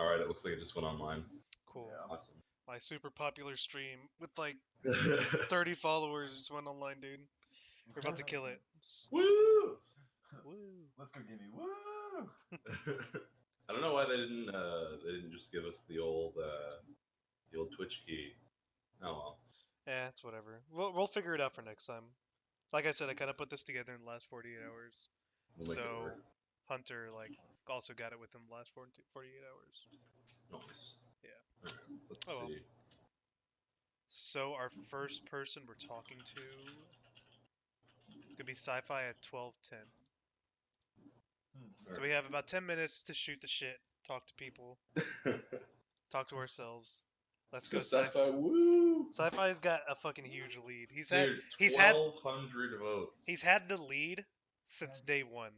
All right, it looks like it just went online. Cool. Yeah. Awesome. My super popular stream with like 30 followers just went online, dude. We're about to kill it. Woo! Woo. Let's go, Gimme. Woo! I don't know why they didn't just give us the old Twitch key. Oh well. Yeah, it's whatever. We'll figure it out for next time. Like I said, I kind of put this together in the last 48 hours. We'll make it So work. Hunter also got it within the last 48 hours. Nice. Yeah. All right, let's Oh, well. see. So our first person we're talking to is gonna be Sci-Fi at 12:10. So we have about 10 minutes to shoot the shit, talk to people, talk to ourselves. Let's go, Sci-Fi. Woo! Sci-Fi's got a fucking huge lead. Dude, he's had 1,200 votes. he's had the lead since day one.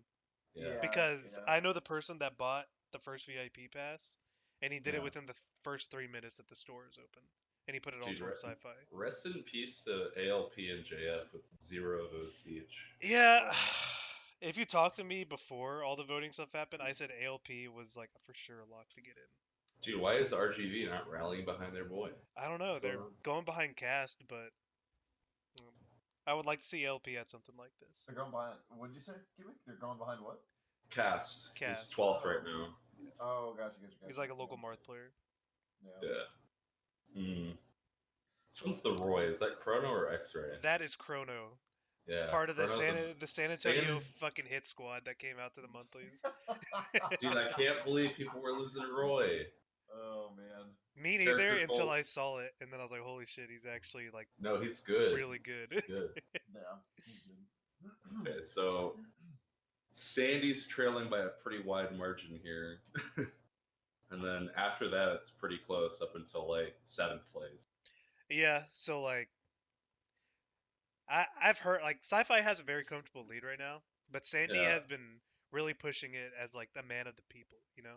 Yeah. Because I know the person that bought the first VIP pass, and he did it Yeah. within the first 3 minutes that the store is open, and he put it all Dude, towards Sci-Fi. Rest in peace to ALP and JF with 0 votes each. Yeah. If you talked to me before all the voting stuff happened, I said ALP was like a for sure lock to get in. Dude, why is RGV not rallying behind their boy? I don't know. They're going behind Cast, but I would like to see ALP at something like this. They're going behind. What'd you say, Gimme? They're going behind what? Cast. He's Cast. 12th right now. Oh, gotcha. He's like a local Marth player. Yeah. Which one's the Roy? Is that Chrono or X-Ray? That is Chrono. Yeah. Part of the Chrono's San Antonio fucking hit squad that came out to the monthlies. Dude, I can't believe people were losing to Roy. Oh man. Me neither until I saw it, and then I was like, "Holy shit, he's actually like." No, he's good. Really good. Good. Yeah, he's good. Okay, so Sandy's trailing by a pretty wide margin here, and then after that, it's pretty close up until like 7th place. Yeah, so like I've heard like Sci-Fi has a very comfortable lead right now, but Sandy has been really pushing it as like the man of the people, you know.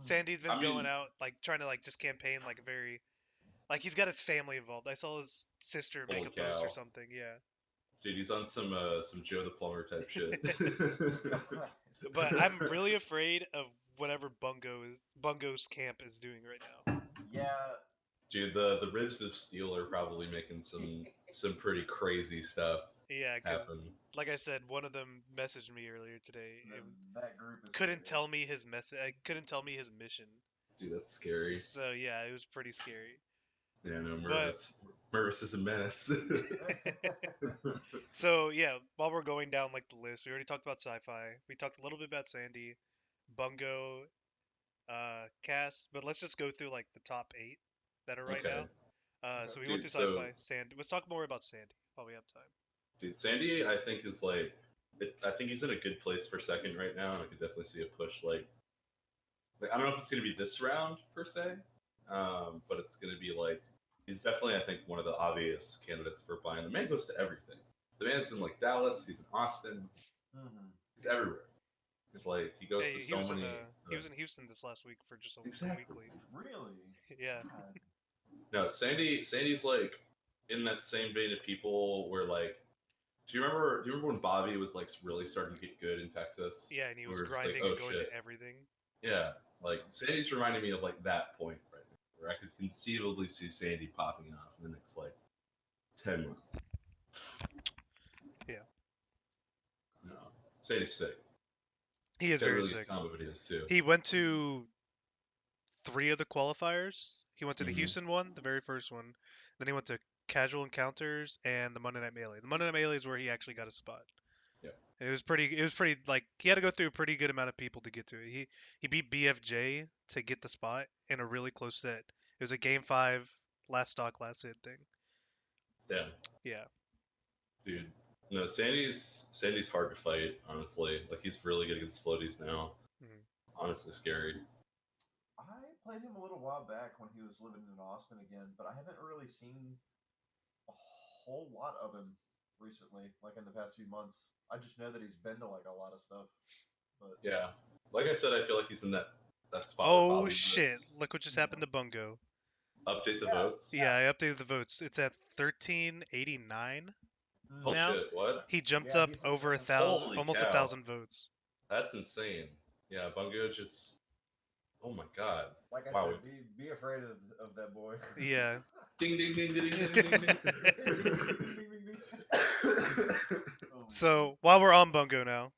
Sandy's been going out like trying to like just campaign like a very like he's got his family involved. I saw his sister make a post or something. Yeah. Dude, he's on some Joe the Plumber type shit. But I'm really afraid of whatever Bungo's camp is doing right now. Yeah. Dude, the Ribs of Steel are probably making some pretty crazy stuff. Yeah, because like I said, one of them messaged me earlier today. That group is couldn't tell me his message. I couldn't tell me his mission. Dude, that's scary. So yeah, it was pretty scary. Yeah, no, Mervis is a menace. So yeah, while we're going down like the list, we already talked about Sci-Fi. We talked a little bit about Sandy, Bungo, Cast, but let's just go through like the top 8 that are right now. So we went through Sci-Fi, Sandy. Let's talk more about Sandy while we have time. Dude, Sandy, I think is like, I think he's in a good place for second right now, and I could definitely see a push. Like I don't know if it's gonna be this round per se, but it's gonna be like he's definitely, I think, one of the obvious candidates for buying. The man goes to everything. The man's in like Dallas. He's in Austin. Mm-hmm. He's everywhere. He's like he goes to so many. He was in Houston this last week for just a weekly. Really? Yeah. No, Sandy's like in that same vein of people where like. Do you remember when Bobby was like really starting to get good in Texas? Yeah, and he was grinding and going to everything. Yeah, like Sandy's reminding me of like that point right now, where I could conceivably see Sandy popping off in the next like 10 months. Yeah. No, Sandy's sick. He is very really sick. Combo videos too. He went to 3 of the qualifiers. He went to the Houston one, the very first one. Then he went to Casual Encounters and the Monday Night Melee. The Monday Night Melee is where he actually got a spot. Yeah. And it was pretty like he had to go through a pretty good amount of people to get to it. He beat BFJ to get the spot in a really close set. It was a game 5 last stock last hit thing. Damn. Yeah. Dude. No, Sandy's hard to fight, honestly. Like he's really good against floaties now. It's honestly scary. I played him a little while back when he was living in Austin again, but I haven't really seen a whole lot of him recently, like in the past few months. I just know that he's been to like a lot of stuff. But yeah, like I said, I feel like he's in that spot. Oh shit! Look what just happened to Bungo. Update the votes. Yeah, I updated the votes. It's at 1389 oh, now. Shit, what? He jumped up over 1,000, almost 1,000 votes. That's insane. Yeah, Bungo just Oh my god. Like I Wow. said, be afraid of that boy. Yeah. Ding ding ding ding ding ding ding. Oh, So while we're on Bungo now,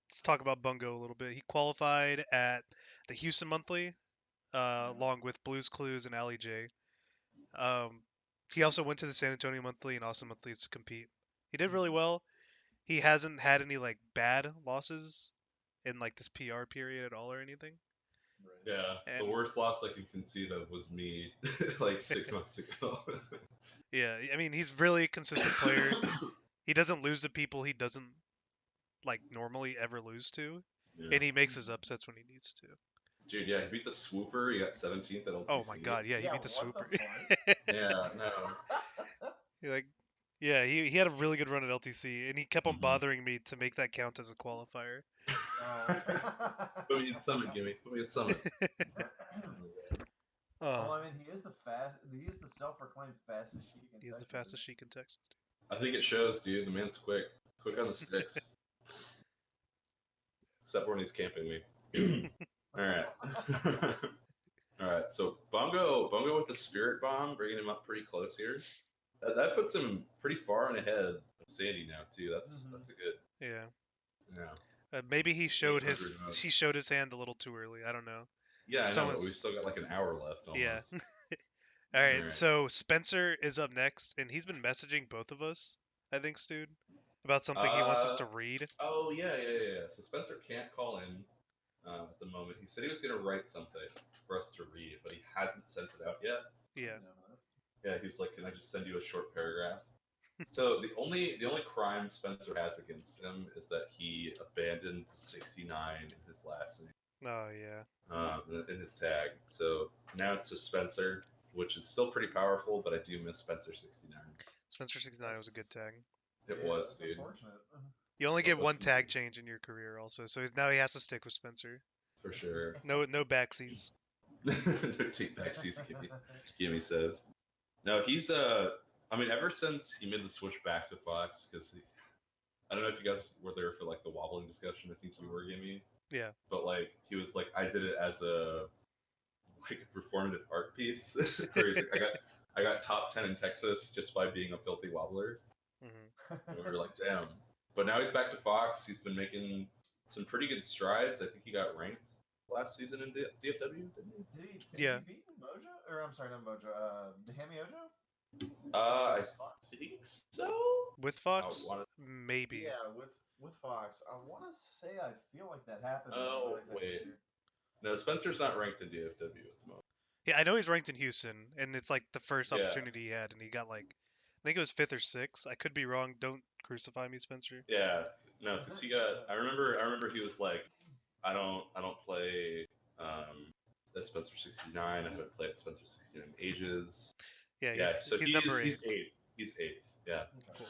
let's talk about Bungo a little bit. He qualified at the Houston Monthly, along with Blues Clues and Ali J. Um, he also went to the San Antonio Monthly and Austin Monthly to compete. He did really well. He hasn't had any like bad losses in like this PR period at all or anything. right. Yeah, the And worst loss I can conceive of was me like 6 months ago. yeah, I mean he's really consistent player. He doesn't lose to people he doesn't like normally ever lose to, Yeah. and he makes his upsets when he needs to. Dude, yeah, he beat the Swooper. He got 17th at Oh my LTC. god, yeah, he Yeah, beat the what the Swooper. fuck? Yeah, no. He, like, yeah, he had a really good run at LTC, and he kept on Mhm. bothering me to make that count as a qualifier. Oh. Put me in Summit, Gimme. Put me in Summit. Well, Oh, I mean, he is the self-proclaimed fastest sheik in he is the Texas. fastest sheik in Texas. I think it shows, dude. The man's quick. Quick on the sticks. Except when he's camping me. Alright. Alright, so Bongo with the Spirit Bomb, bringing him up pretty close here. That puts him pretty far and ahead of Sandy now, too. That's a good, Yeah. yeah. Maybe he showed 800 votes. his hand a little too early. I don't know. Yeah, I know, but we've Someone's still got like an hour left yeah. almost. All right, Alright. so Spencer is up next, and he's been messaging both of us, I think, Stude, about something he wants us to read. Oh, yeah. So Spencer can't call in at the moment. He said he was going to write something for us to read, but he hasn't sent it out yet. Yeah. Yeah, he was like, "Can I just send you a short paragraph?" So the only crime Spencer has against him is that he abandoned the 69 in his last name, Oh yeah. in his tag. So now it's just Spencer, which is still pretty powerful, but I do miss Spencer 69. Spencer 69 was a good tag. It Yeah, was, that's dude. unfortunate. You only get But one tag change in your career, also, so now he has to stick with Spencer. for sure. No backsies. Take back seats, Gimme says. No, he's I mean, ever since he made the switch back to Fox, because I don't know if you guys were there for like the wobbling discussion. I think you were, Gimme. Yeah. But like he was like, I did it as a like a performative art piece. Where he's like, I got top 10 in Texas just by being a filthy wobbler. Hmm. And we were like, damn. But now he's back to Fox. He's been making some pretty good strides. I think he got ranked last season in DFW, didn't he? Has Yeah. he beaten Mojo? Or I'm sorry, not Mojo. Hammy Ojo? I Fox? think so. With I Fox, wanna- maybe. Yeah, with Fox. I want to say I feel like that happened. Oh, I'm not exactly wait. sure. No, Spencer's not ranked in DFW at the moment. Yeah, I know he's ranked in Houston, and it's like the first Yeah. opportunity he had, and he got like, I think it was fifth or sixth. I could be wrong. Don't crucify me, Spencer. Yeah, no, because he got. I remember he was like, I don't play at Spencer 69. I haven't played at Spencer 69 in ages. Yeah, Yeah, so he's number he's 8. eighth. He's eighth. Yeah. Okay. Cool.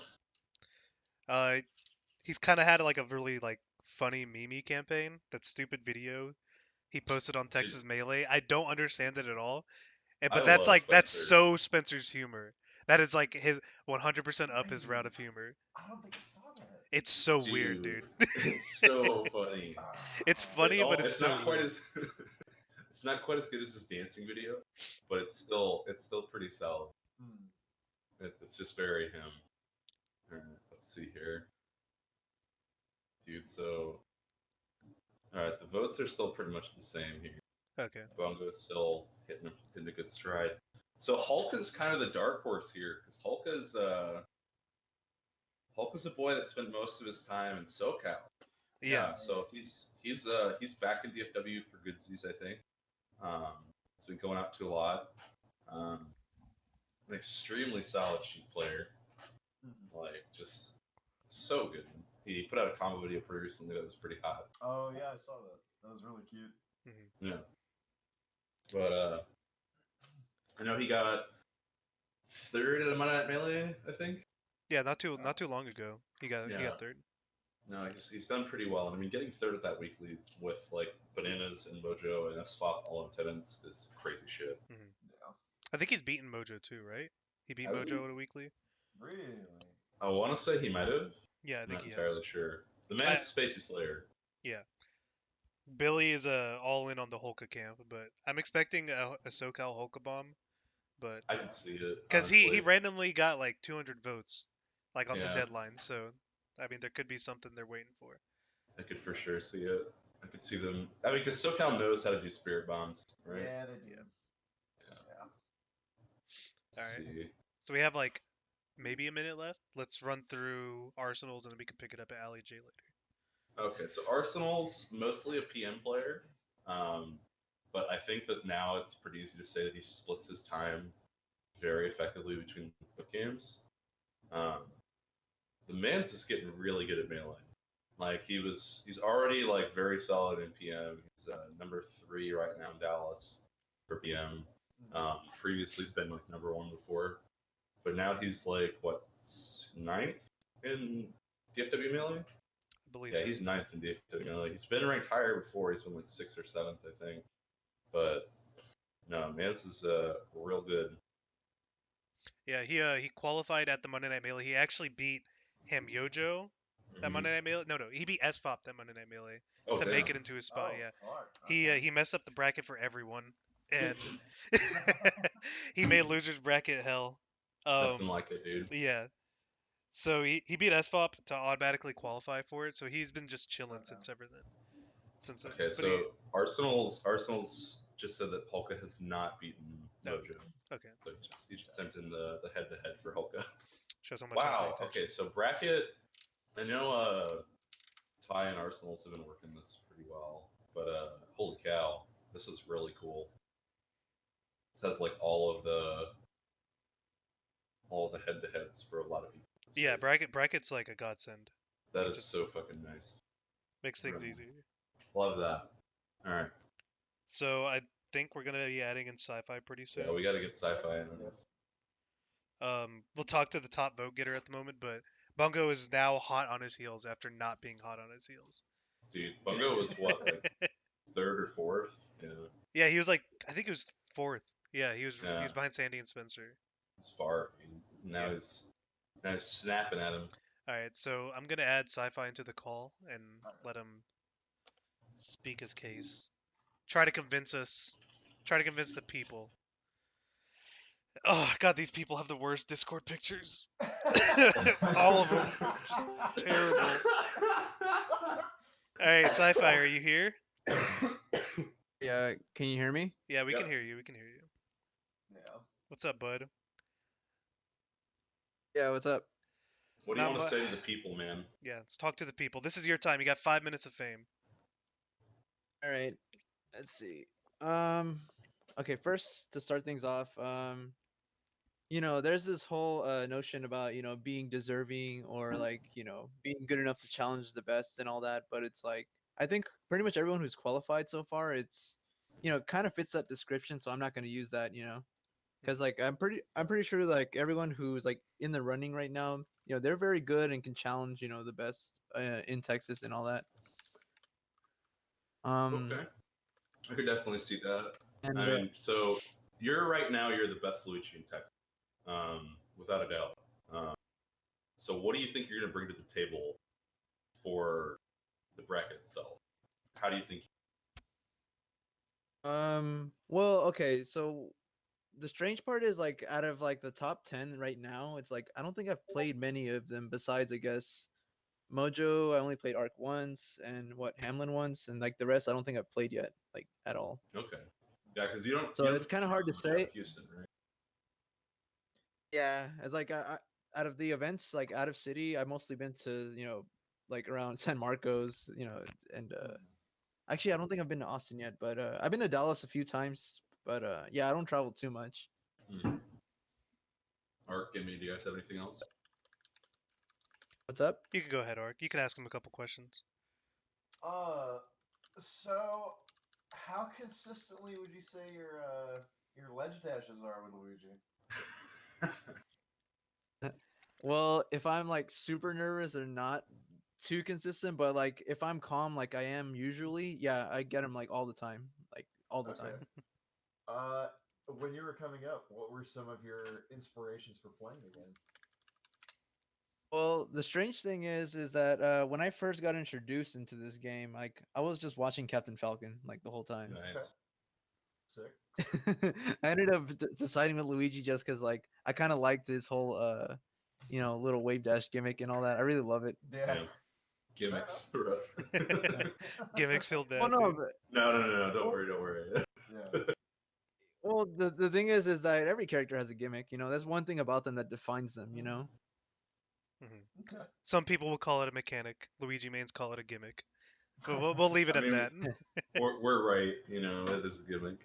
He's kind of had like a really like funny meme campaign. That stupid video he posted on Dude, Texas Melee. I don't understand it at all. I But that's love like that's Spencer. so Spencer's humor. That is like his 100% up his route Right. of humor. I don't think I saw that. It's so weird, Dude, dude. it's so funny. It's funny, but it's so not quite weird. as it's not quite as good as his dancing video, but it's still pretty solid. Hmm. It's just very him. All right, let's see here, dude. So, all right, the votes are still pretty much the same here. Okay. Bongo's still hitting a good stride. So Hulk is kind of the dark horse here because Hulk is a boy that spent most of his time in SoCal. Yeah. So he's back in DFW for goodsies, I think. He's been going out to a lot. An extremely solid sheet player, like just so good. He put out a combo video pretty recently that was pretty hot. Oh yeah, I saw that. That was really cute. Hmm. Yeah, but I know he got third at a Monday Night Melee, I think. Yeah, not too long ago. He got third. No, he's done pretty well. And I mean, getting third at that weekly with like Bananas and Mojo and F-Swap all in attendance is crazy shit. Hmm. Yeah. I think he's beaten Mojo too, right? He beat Has Mojo he? at a weekly. Really? I want to say he might have. Yeah, I I'm think not he has. entirely sure. The man's I, Spacey Slayer. yeah. Billy is all in on the Holka camp, but I'm expecting a SoCal Holka bomb. But I could see it, because he honestly. randomly got like 200 votes, like on the Yeah, deadline. So I mean, there could be something they're waiting for. I could for sure see it. I could see them. I mean, because SoCal knows how to do spirit bombs, right? Yeah, they do. Yeah. Yeah. All Let's right. see. So we have like maybe a minute left. Let's run through Arsenals and then we can pick it up at Alley J later. Okay, so Arsenal's mostly a PM player, um, but I think that now it's pretty easy to say that he splits his time very effectively between both games. Um, the man's just getting really good at melee. Like he's already like very solid in PM. He's number 3 right now in Dallas for PM. Previously, he's been like number 1 before, but now he's like what, ninth in DFW melee. I believe Yeah, so. he's ninth in DFW melee. He's been ranked higher before. He's been like 6th or 7th, I think. But no, Mance is real good. Yeah, he qualified at the Monday Night Melee. He actually beat Ham Yojo that Monday Night Melee. No, he beat SFOP that Monday Night Melee Oh to damn. make it into his spot. Oh, Yeah, fuck. he messed up the bracket for everyone, and he made losers bracket hell. Nothing like it, dude. Yeah. So he beat SFOP to automatically qualify for it. So he's been just chilling Okay. since then. Okay, But so Arsenal's just said that Polka has not beaten No. Mojo. Okay. So he just sent in the head-to-head for Holka. Shows how much I pay Wow. attention. Okay, so bracket. I know Ty and Arsenal's have been working this pretty well, but holy cow, this is really cool. It has like all of the head-to-heads for a lot of people. It's Yeah, crazy. bracket's like a godsend. That It is just so fucking nice. makes things Really easier. nice. Love that. All right. So I think we're gonna be adding in sci-fi pretty soon. Yeah, we got to get sci-fi in on this. We'll talk to the top vote getter at the moment, but Bungo is now hot on his heels after not being hot on his heels. Dude, Bungo was what, like 3rd or 4th? Yeah. Yeah, he was like, I think he was 4th. Yeah, he was Yeah. behind Sandy and Spencer. It's far. Now Yeah. he's snapping at him. All right, so I'm gonna add sci-fi into the call and let him speak his case. Try to convince us. Try to convince the people. Oh God, these people have the worst Discord pictures. All of them, just terrible. All right, sci-fi, are you here? Yeah, can you hear me? Yeah, we Yep. can hear you. We can hear you. Yeah. What's up, bud? Yeah, what's up? What do you Not want to mu- say to the people, man? Yeah, let's talk to the people. This is your time. You got 5 minutes of fame. All right, let's see. Okay, first to start things off, there's this whole notion about being deserving or like being good enough to challenge the best and all that, but it's like I think pretty much everyone who's qualified so far, it's kind of fits that description, so I'm not going to use that, because like I'm pretty sure like everyone who's like in the running right now, they're very good and can challenge the best in Texas and all that. Okay, I could definitely see that. And I mean, so you're the best Luigi in Texas, without a doubt. So what do you think you're going to bring to the table for the bracket itself? How do you think? well, okay, so the strange part is like out of like the top 10 right now, it's like I don't think I've played many of them besides I guess Mojo. I only played Arc once and what Hamlin once, and like the rest I don't think I've played yet, like at all. Okay, yeah, because So you it's don't kind of hard to travel much out say. of Houston, right? Yeah, it's like out of the events like out of city, I've mostly been to like around San Marcos, and actually I don't think I've been to Austin yet, but I've been to Dallas a few times, but yeah, I don't travel too much. Art, give me. Do you guys have anything else? What's up? You can go ahead, Ark. You can ask him a couple questions. So how consistently would you say your ledge dashes are with Luigi? Well, if I'm like super nervous, they're not too consistent, but like if I'm calm, like I am usually, yeah, I get them like all the time, like all the Okay. time. When you were coming up, what were some of your inspirations for playing again? Well, the strange thing is that when I first got introduced into this game, like I was just watching Captain Falcon like the whole time. Nice. Sick. I ended up deciding with Luigi just because like I kind of liked his whole little wave dash gimmick and all that. I really love it. Yeah. Gimmicks. Rough. Gimmicks feel Well, bad, no, dude. but, No. Don't worry. Yeah. well, the thing is that every character has a gimmick. That's one thing about them that defines them. Mhm. Okay. Some people will call it a mechanic. Luigi mains call it a gimmick. But we'll leave it I at mean, that. we're right. It is a gimmick.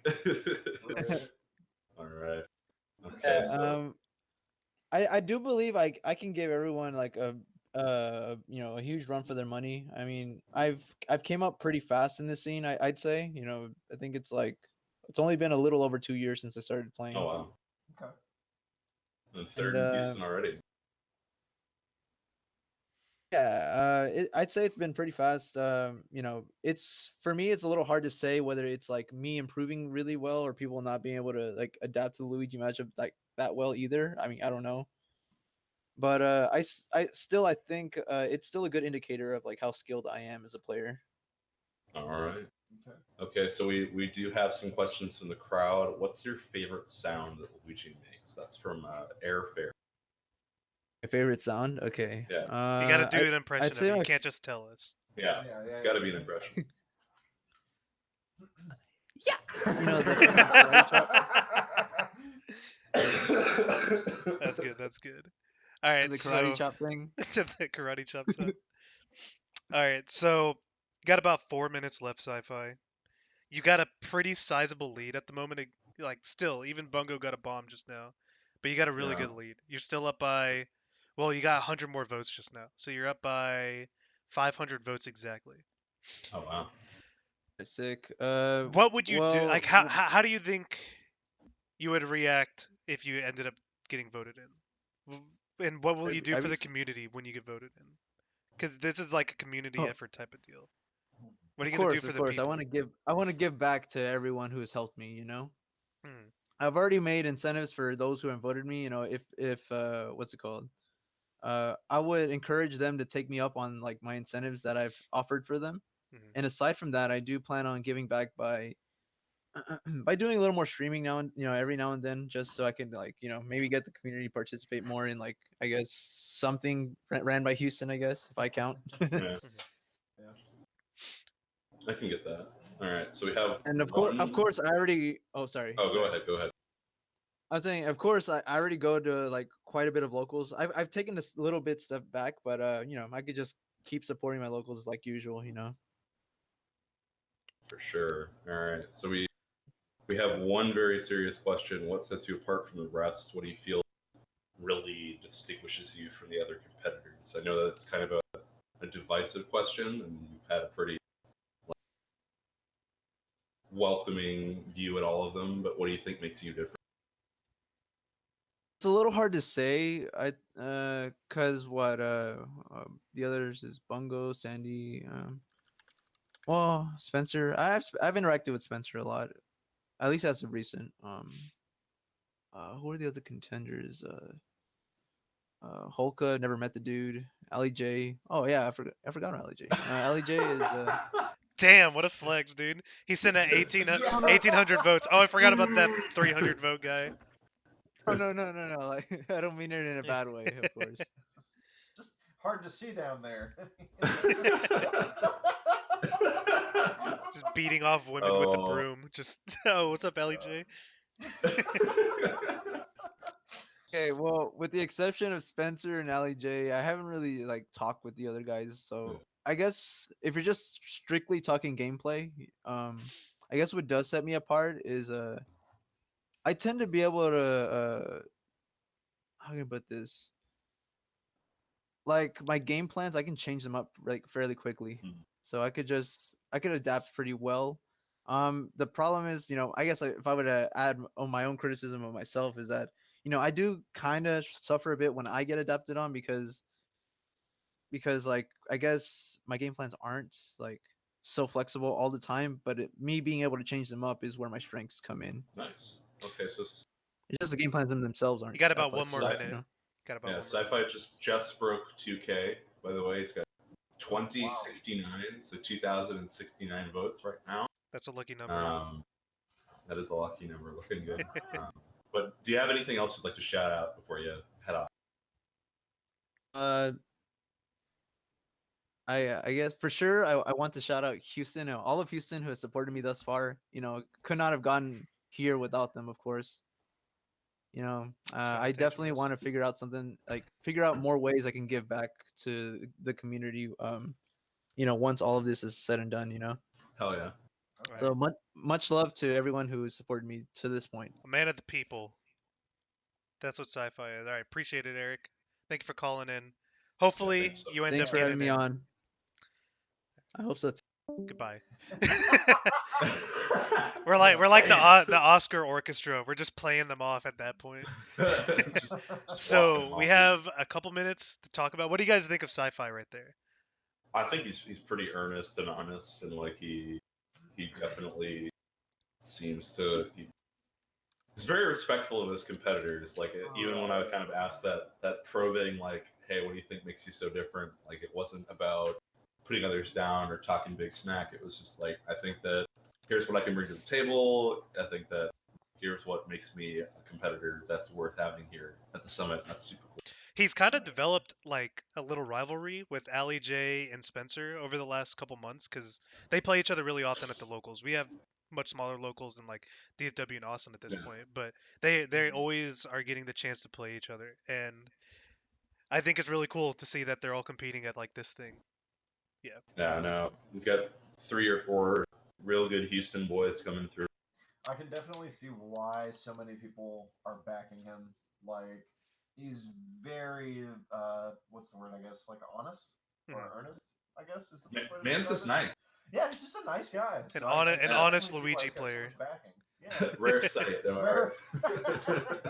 Right. All right. Okay. Yeah, So. I do believe I can give everyone like a huge run for their money. I mean, I've came up pretty fast in this scene. I'd say. I think it's only been a little over 2 years since I started playing. Oh wow. Okay. And third And, in Houston already. Yeah, I'd say it's been pretty fast. It's for me, it's a little hard to say whether it's like me improving really well or people not being able to like adapt to the Luigi matchup like that well either. I mean, I don't know, but I think it's still a good indicator of like how skilled I am as a player. All right. Okay. Okay, so we do have some questions from the crowd. What's your favorite sound that Luigi makes? That's from Airfare. My favorite sound, okay. Yeah. You gotta do I, an impression I'd of say it. You my can't just tell us. Yeah, Yeah, it's yeah, got to yeah. be an impression. That's good. All right, the karate so chop thing. the karate chop stuff. All right, so you got about 4 minutes left, sci-fi. You got a pretty sizable lead at the moment. Like, still, even Bungo got a bomb just now, but you got a really Yeah. good lead. You're still up by, well, you got 100 more votes just now, so you're up by 500 votes exactly. Oh wow. Sick. What would you do? Well, Like, how do you think you would react if you ended up getting voted in? And what will you do I for the was- community when you get voted in? Because this is like a community Oh. effort type of deal. What are Of you gonna do course, for of the course. people? I want to give back to everyone who has helped me. Hmm. I've already made incentives for those who have voted me. If what's it called? I would encourage them to take me up on like my incentives that I've offered for them. Mhm. And aside from that, I do plan on giving back by by doing a little more streaming now and every now and then, just so I can like maybe get the community to participate more in like I guess something ran by Houston, I guess if I count. Yeah, Yeah. I can get that. All right, so we have And one. of course, I already. Oh, sorry. Oh, sorry. Go ahead. I was saying, of course, I already go to like quite a bit of locals. I've taken this little bit step back, but I could just keep supporting my locals like usual. For sure. All right, so we have one very serious question. What sets you apart from the rest? What do you feel really distinguishes you from the other competitors? I know that's kind of a divisive question, and you've had a pretty welcoming view at all of them. But what do you think makes you different? It's a little hard to say. Cause the others is Bungo, Sandy. Well, Spencer. I've interacted with Spencer a lot, at least as of recent. Who are the other contenders? Holka, never met the dude. Ali J. Oh yeah, I forgot about Ali J. Ali J is Damn, what a flex, dude. He sent out 1,800 votes. Oh, I forgot about that 300 vote guy. Oh no! Like I don't mean it in a bad way, of course. Just hard to see down there. Just beating off women with a broom. Just, oh, what's up, LEJ? Okay, well, with the exception of Spencer and Ali J, I haven't really like talked with the other guys. So I guess if you're just strictly talking gameplay, I guess what does set me apart is I tend to be able to how can I put this? Like my game plans, I can change them up like fairly quickly. So I could adapt pretty well. The problem is, I guess if I were to add on my own criticism of myself is that, I do kind of suffer a bit when I get adapted on because like I guess my game plans aren't like so flexible all the time, but me being able to change them up is where my strengths come in. Nice. Okay, so It's just the game plans themselves aren't You got that about one more flexible, minute. Got about Yeah, one Sci-Fi just broke 2K. By the way, he's got Wow. 2069, so 2,069 votes right now. That's a lucky number. That is a lucky number. Looking good. But do you have anything else you'd like to shout out before you head off? I guess for sure I want to shout out Houston and all of Houston who has supported me thus far. Could not have gotten here without them, of course. I definitely want to figure out something figure out more ways I can give back to the community. Once all of this is said and done. Hell yeah. Okay. So much love to everyone who supported me to this point. A man of the people. That's what Sci-Fi is. All right, appreciate it, Eric. Thank you for calling in. Hopefully thanks. you end Thanks up for having getting me in. on. I hope so. Goodbye. We're like the Oscar orchestra. We're just playing them off at that point. Just So walking we off. have a couple minutes to talk about. What do you guys think of Sci-Fi right there? I think he's pretty earnest and honest, and like he definitely seems to. He's very respectful of his competitors. Like even when I kind of asked that probing, like, hey, what do you think makes you so different? Like it wasn't about putting others down or talking big smack. It was just like, I think that here's what I can bring to the table. I think that here's what makes me a competitor that's worth having here at the summit. That's super cool. He's kind of developed like a little rivalry with Ali J and Spencer over the last couple months because they play each other really often at the locals. We have much smaller locals than like DFW and Austin at this point, but they always are getting the chance to play each other, and I think it's really cool to see that they're all competing at like this thing. Yeah. Yeah, no, we've got 3 or 4 real good Houston boys coming through. I can definitely see why so many people are backing him. Like, he's very, what's the word, I guess? Like, honest? Or earnest, I guess, is the best way to Man's describe just it. nice. Yeah, he's just a nice guy. An So I honest definitely see why Luigi he's got so player. much backing. Yeah. Rare sight. Rare.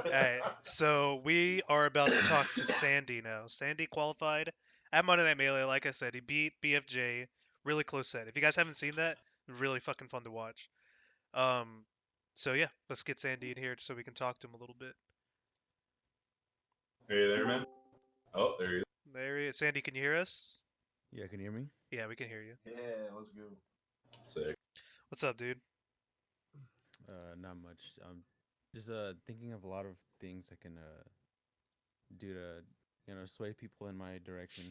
All right, so we are about to talk to Sandy now. Sandy qualified at Monday Night Melee. Like I said, he beat BFJ. Really close set. If you guys haven't seen that, really fucking fun to watch. So yeah, let's get Sandy in here so we can talk to him a little bit. Are you there, man? Oh, there he is. There he is. Sandy, can you hear us? Yeah, can you hear me? Yeah, we can hear you. Yeah, let's go. Sick. What's up, dude? Not much. I'm just thinking of a lot of things I can do to sway people in my direction.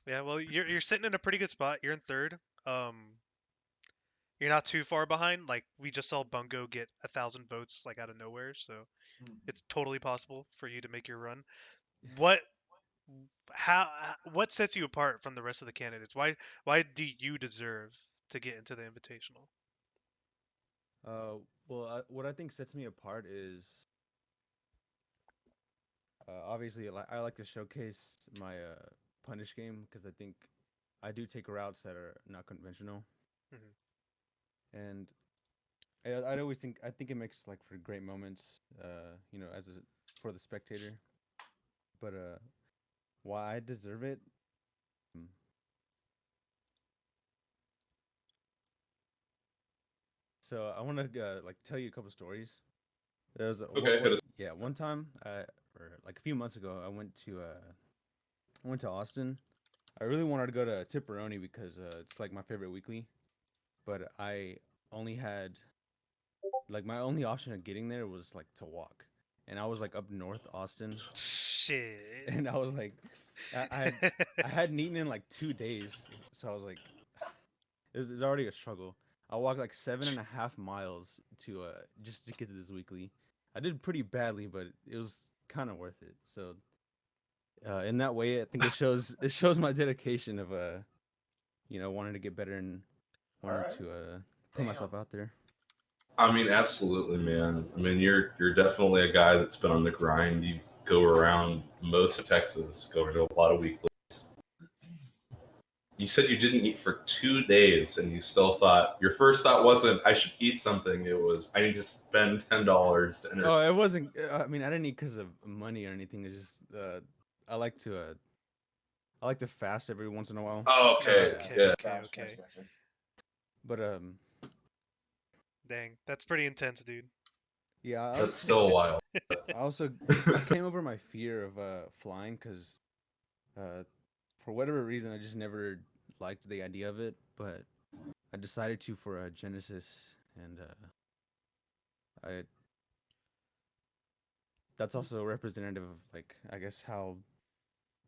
Yeah, well, you're sitting in a pretty good spot. You're in third. You're not too far behind. Like we just saw Bungo get 1,000 votes like out of nowhere, so it's totally possible for you to make your run. What sets you apart from the rest of the candidates? Why do you deserve to get into the invitational? Well, what I think sets me apart is obviously I like to showcase my punish game because I think I do take routes that are not conventional, and I think it makes like for great moments, for the spectator. But why I deserve it? So I want to like tell you a couple stories. There was one time, or like a few months ago, I went to Austin. I really wanted to go to Tipperoni because it's like my favorite weekly, but I only had like my only option of getting there was like to walk, and I was like up north Austin. Shit. And I was like, I hadn't eaten in like 2 days, so I was like, it's already a struggle. I walked like 7.5 miles to just to get to this weekly. I did pretty badly, but it was kind of worth it. So in that way, I think it shows my dedication of wanting to get better and wanting to put myself out there. I mean, absolutely, man. I mean, you're definitely a guy that's been on the grind. You go around most of Texas, going to a lot of weeklies. You said you didn't eat for 2 days, and you still thought your first thought wasn't I should eat something. It was I need to spend $10 to enter. Oh, it wasn't. I mean, I didn't eat because of money or anything. It's just I like to fast every once in a while. Oh, okay. Yeah. Okay. But dang, that's pretty intense, dude. Yeah, I That's also, still wild. I came over my fear of flying because for whatever reason I just never liked the idea of it, but I decided to for Genesis, and I that's also representative of like I guess how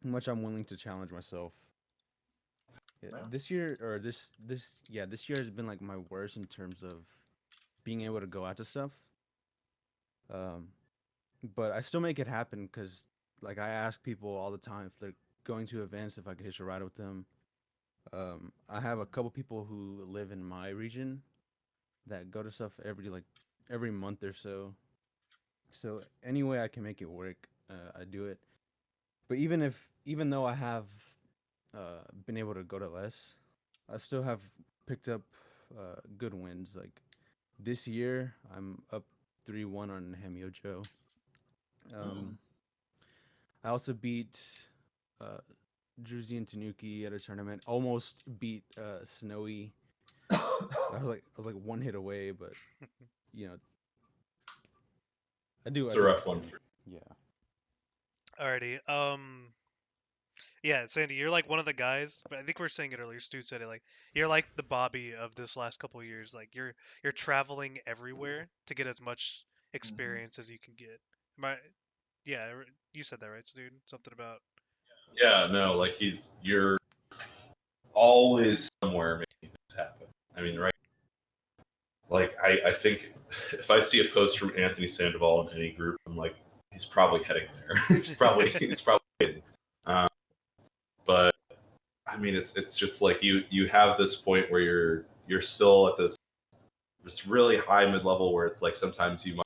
much I'm willing to challenge myself. Yeah, Yeah. this year or this year has been like my worst in terms of being able to go out to stuff. Um, but I still make it happen because like I ask people all the time if they're going to events if I could hitch a ride with them. I have a couple people who live in my region that go to stuff every month or so. So any way I can make it work, I do it. But even though I have been able to go to less, I still have picked up good wins. Like this year, I'm up 3-1 on Hamyojo. Um, I also beat uh, Druzy and Tanuki at a tournament. Almost beat Snowy. I was like one hit away, but you know, It's I a do what rough I one can. for. Yeah. Alrighty. Yeah, Sandy, you're like one of the guys. But I think we are saying it earlier. Stu said it. Like you're like the Bobby of this last couple of years. Like you're traveling everywhere to get as much experience as you can get. Am I? Yeah, you said that right, Stu? Something about. Yeah, no, like you're always somewhere making things happen. I mean, right? Like I think if I see a post from Anthony Sandoval in any group, I'm like, he's probably heading there. he's probably heading. Um, but I mean, it's just like you have this point where you're still at this really high mid level where it's like sometimes you might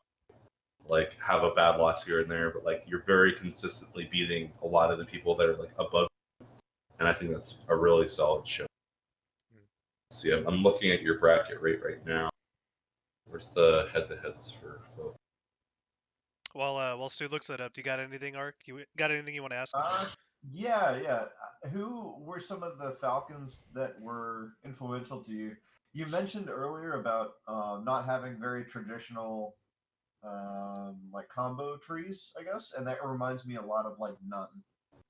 like have a bad loss here and there, but like you're very consistently beating a lot of the people that are like above, and I think that's a really solid show. See, I'm looking at your bracket right now. Where's the head-to-heads for folks? While Stu looks that up, do you got anything, Ark? You got anything you want to ask him? Yeah. Who were some of the Falcons that were influential to you? You mentioned earlier about not having very traditional like combo trees, I guess, and that reminds me a lot of like None,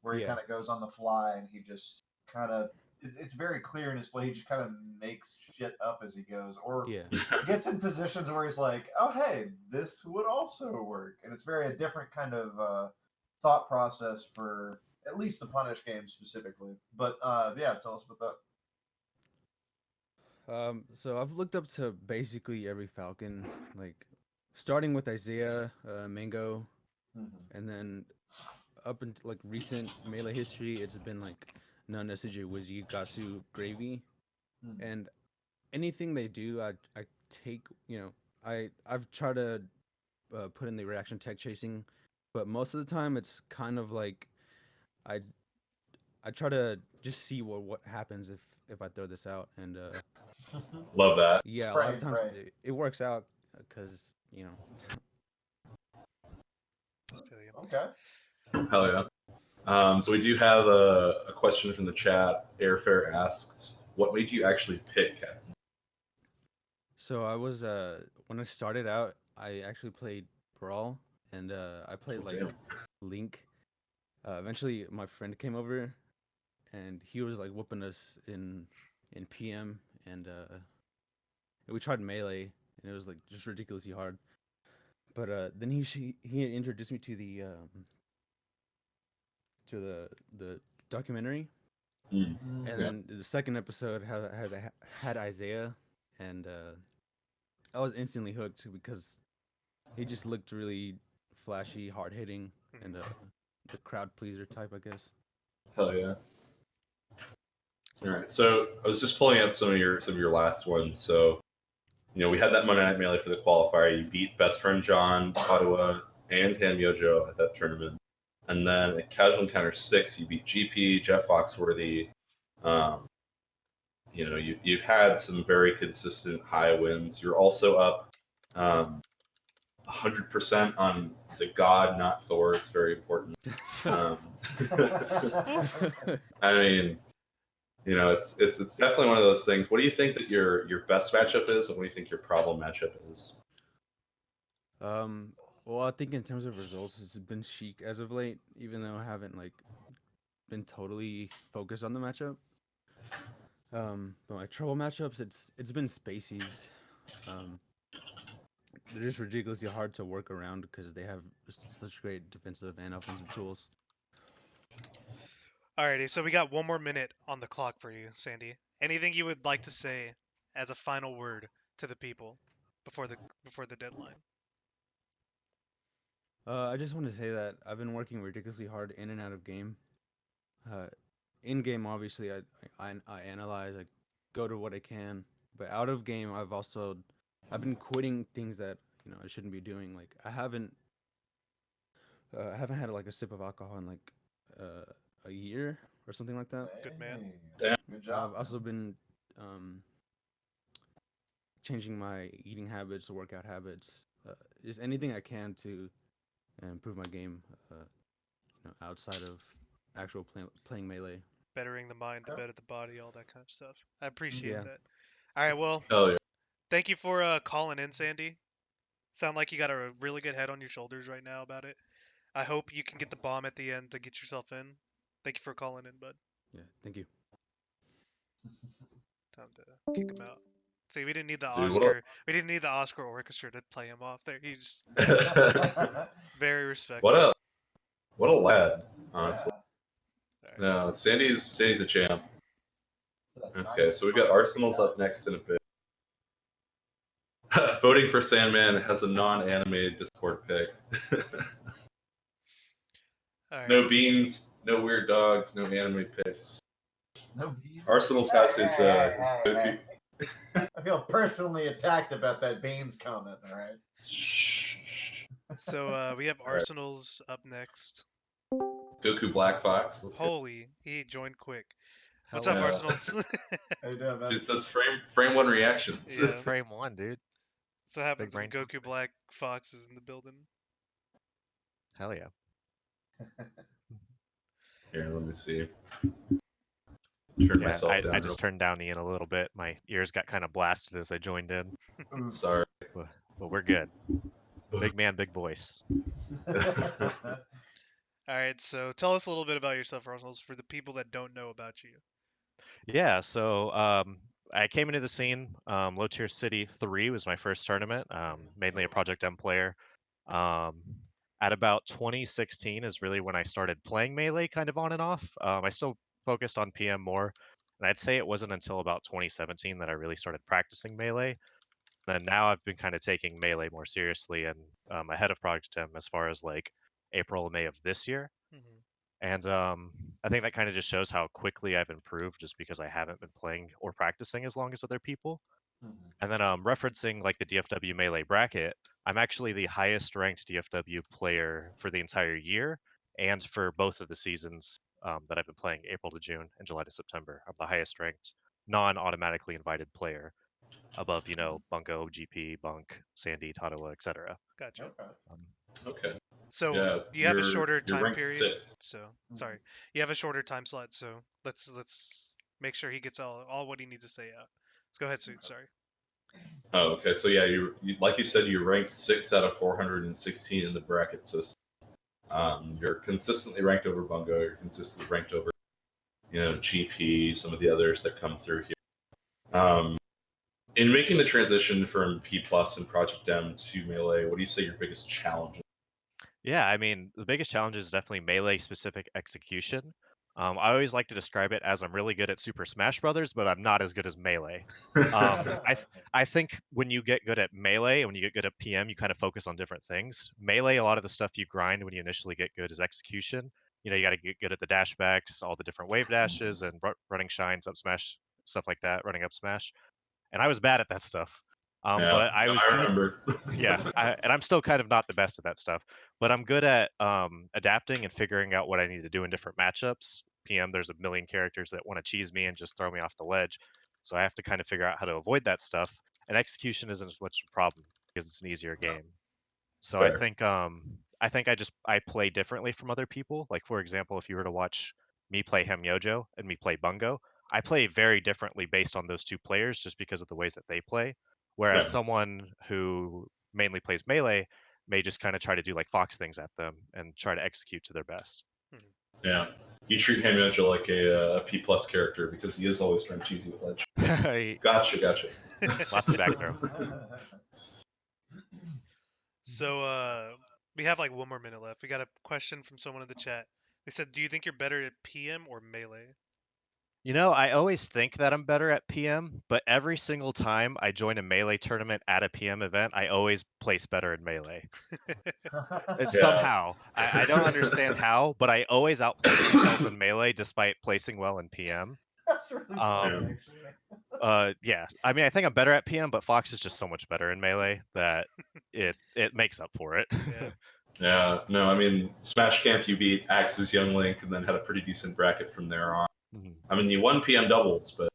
where he Yeah. kind of goes on the fly and he just kind of it's very clear in his play. He just kind of makes shit up as he goes, or Yeah. gets in positions where he's like, "Oh, hey, this would also work," and it's very a different kind of thought process for at least the punish game specifically. But yeah, tell us about So I've looked up to basically every Falcon, like starting with Isaiah, Mango, that. and then up into like recent melee history, it's been like None, SJ, Wizzy, Gasu, Gravy, and anything they do, I take I've tried to put in the reaction tech chasing, but most of the time it's kind of like I I try to just see what happens if I throw this out, and Love that. yeah, a Spray lot of and times pray. it works out because you know. Feel you. Okay. Hell yeah. So we do have a question from the chat. Airfare asks, "What made you actually pick Captain?" So I was when I started out, I actually played Brawl, and I played like Damn. Link. Eventually, my friend came over, and he was like whooping us in PM, and we tried melee, and it was like just ridiculously hard. But then he introduced me to the documentary, and Yeah. then the second episode had Isaiah, and I was instantly hooked because he just looked really flashy, hard hitting, and the crowd pleaser type, I guess. Hell yeah. All right. So I was just pulling up some of your last ones. So we had that Monday Night Melee for the qualifier. You beat best friend John, Ottawa, and Tam Yojo at that tournament. And then at Casual Encounter 6, you beat GP, Jeff Foxworthy. You've had some very consistent high wins. You're also up 100% on the God, not Thor. It's very important. Um, I mean, it's definitely one of those things. What do you think that your best matchup is, and what do you think your problem matchup is? Well, I think in terms of results, it's been Sheik as of late, even though I haven't like been totally focused on the matchup. But my trouble matchups, it's been Spaceys. Um, they're just ridiculously hard to work around because they have such great defensive and offensive tools. Alrighty, so we got 1 more minute on the clock for you, Sandy. Anything you would like to say as a final word to the people before the deadline? I just want to say that I've been working ridiculously hard in and out of game. Uh, in game, obviously, I analyze, I go to what I can, but out of game, I've been quitting things that I shouldn't be doing. Like I haven't had like a sip of alcohol in like a year or something like that. Good man. Hey, Damn. good job. I've also been um, changing my eating habits, workout habits, just anything I can to improve my game. Outside of actual playing melee. Bettering the mind to Okay. better the body, all that kind of stuff. I appreciate Yeah. that. All right, well, Hell yeah. thank you for calling in, Sandy. Sound like you got a really good head on your shoulders right now about it. I hope you can get the bomb at the end to get yourself in. Thank you for calling in, bud. Yeah. Thank you. Time to kick him out. See, we didn't need the Dude, Oscar. We didn't need the Oscar orchestra to play him off there. He's very respectful. what a lad, honestly. Yeah. No, Sandy's a champ. That Okay, nice so we've got fire. Arsenal's up next in a bit. Voting for Sandman has a non-animated Discord pick. All right. No beans, no weird dogs, no anime picks. No beans. Arsenal's has his Hey, Goku. hey. I feel personally attacked about that beans comment. All right. So we have All right. Arsenal's up next. Goku Black Fox. Let's go. Holy, he joined quick. What's Hell up, yeah. Arsenal's? How you doing, man? Just those frame one reactions. Yeah. Frame one, dude. So what happens when Big brain. Goku Black Fox is in the building? Hell yeah. Here, let me see. Turn Yeah, myself down. I just turned down Ian a little bit. My ears got kind of blasted as I joined in, Ooh. Sorry. but we're good. Big man, big voice. All right, so tell us a little bit about yourself, Arsenal's, for the people that don't know about you. Yeah, so I came into the scene. Low Tier City 3 was my first tournament, mainly a Project M player. At about 2016 is really when I started playing Melee kind of on and off. I still focused on PM more, and I'd say it wasn't until about 2017 that I really started practicing Melee. And now I've been kind of taking Melee more seriously and ahead of Project M as far as like April and May of this year. Hmm. And I think that kind of just shows how quickly I've improved just because I haven't been playing or practicing as long as other people. Mhm. And then referencing like the DFW Melee bracket, I'm actually the highest ranked DFW player for the entire year and for both of the seasons that I've been playing, April to June and July to September. I'm the highest ranked non-automatically invited player above, Bunko, GP, Bunk, Sandy, Tatawa, etc. Gotcha. Okay. Okay. So Yeah, you have a shorter you're time ranked period. sixth. So Mhm. sorry, you have a shorter time slot. So let's make sure he gets all what he needs to say out. Let's go ahead, Suit. Okay. Sorry. Oh, okay. So yeah, you like you said, you're ranked 6th out of 416 in the bracket system. You're consistently ranked over Bungo. You're consistently ranked over, GP, some of the others that come through here. In making the transition from P Plus and Project M to Melee, what do you say your biggest challenge is? Yeah, I mean, the biggest challenge is definitely melee specific execution. I always like to describe it as I'm really good at Super Smash Brothers, but I'm not as good as melee. I think when you get good at melee and when you get good at PM, you kind of focus on different things. Melee, a lot of the stuff you grind when you initially get good is execution. You got to get good at the dashbacks, all the different wave dashes, and running shines, up smash, stuff like that, running up smash. And I was bad at that stuff. Yeah, But I no, was I good. remember. Yeah, and I'm still kind of not the best at that stuff, but I'm good at adapting and figuring out what I need to do in different matchups. PM, there's a million characters that want to cheese me and just throw me off the ledge, so I have to kind of figure out how to avoid that stuff. And execution isn't as much a problem because it's an easier game. So Fair. I think I play differently from other people. Like for example, if you were to watch me play Hemyojo and me play Bungo, I play very differently based on those two players just because of the ways that they play. Whereas Yeah. someone who mainly plays melee, may just kind of try to do like Fox things at them and try to execute to their best. Yeah. You treat Hamiaja like a P plus character because he is always trying cheesy with ledge. Gotcha. Lots of back throw. So we have like 1 more minute left. We got a question from someone in the chat. They said, "Do you think you're better at PM or melee?" You know, I always think that I'm better at PM, but every single time I join a melee tournament at a PM event, I always place better in melee. Somehow. I don't understand how, but I always outplace myself in melee despite placing well in PM. That's really funny, actually. Yeah. I mean, I think I'm better at PM, but Fox is just so much better in melee that it makes up for it. Yeah. Yeah, no, I mean, Smash Camp, you beat Axe's Young Link and then had a pretty decent bracket from there on. I mean, you won PM doubles, but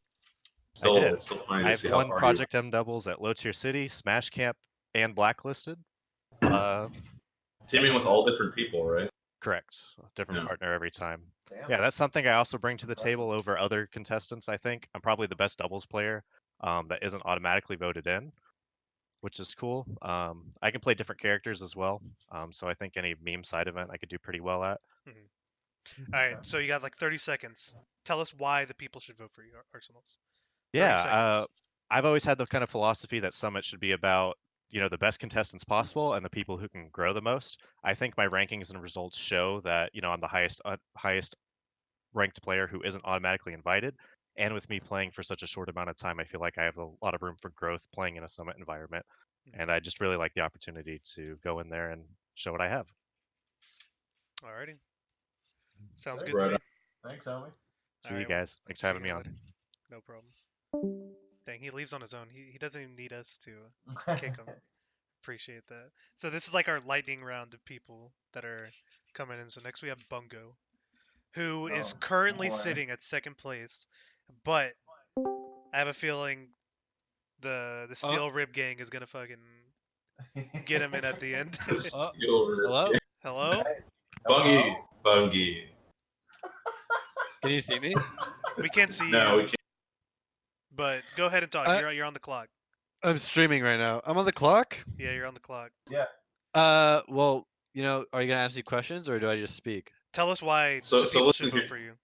still, it's still funny to see how I've won far Project M doubles at Low Tier City, Smash Camp, and Blacklisted. Teaming with all different people, right? Correct. Different partner every time. Damn. Yeah, that's something I also bring to the table over other contestants, I think. I'm probably the best doubles player that isn't automatically voted in, which is cool. I can play different characters as well, so I think any meme side event I could do pretty well at. All right, so you got like 30 seconds. Tell us why the people should vote for you, Arsenals. Yeah, I've always had the kind of philosophy that Summit should be about, the best contestants possible and the people who can grow the most. I think my rankings and results show that, I'm the highest ranked player who isn't automatically invited. And with me playing for such a short amount of time, I feel like I have a lot of room for growth playing in a Summit environment. And I just really like the opportunity to go in there and show what I have. Alrighty. Sounds good Right to me. Thanks, homie. See you guys. Thanks for having me on. No problem. Dang, he leaves on his own. He doesn't even need us to kick him. Appreciate that. So this is like our lightning round of people that are coming in. So next we have Bungo, who is currently sitting at second place, but I have a feeling the Steel Rib Gang is gonna fucking get him in at the end. Hello? Hello? Bungie. Can you see me? We can't see you. No, we can't. But go ahead and talk. You're on the clock. I'm streaming right now. I'm on the clock? Yeah, you're on the clock. Yeah. Well, are you gonna ask me questions or do I just speak? Tell us why So people should vote for you.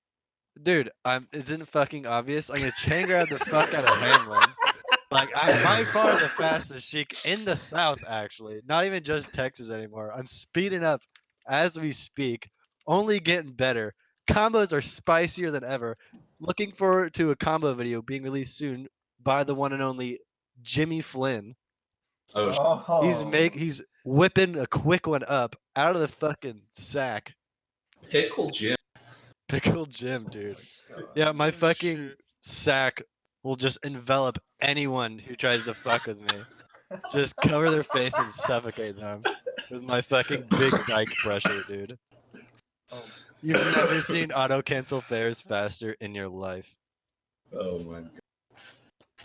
Dude, isn't it fucking obvious? I'm gonna chain grab the fuck out of Hamlin. Like, I'm by far the fastest Sheik in the South, actually. Not even just Texas anymore. I'm speeding up as we speak, only getting better. Combos are spicier than ever. Looking forward to a combo video being released soon by the one and only Jimmy Flynn. He's whipping a quick one up out of the fucking sack. Pickle Jim. Pickle Jim, dude. Yeah, my fucking sack will just envelop anyone who tries to fuck with me. Just cover their face and suffocate them with my fucking big dike pressure, dude. You've never seen auto cancel fares faster in your life. Oh my god.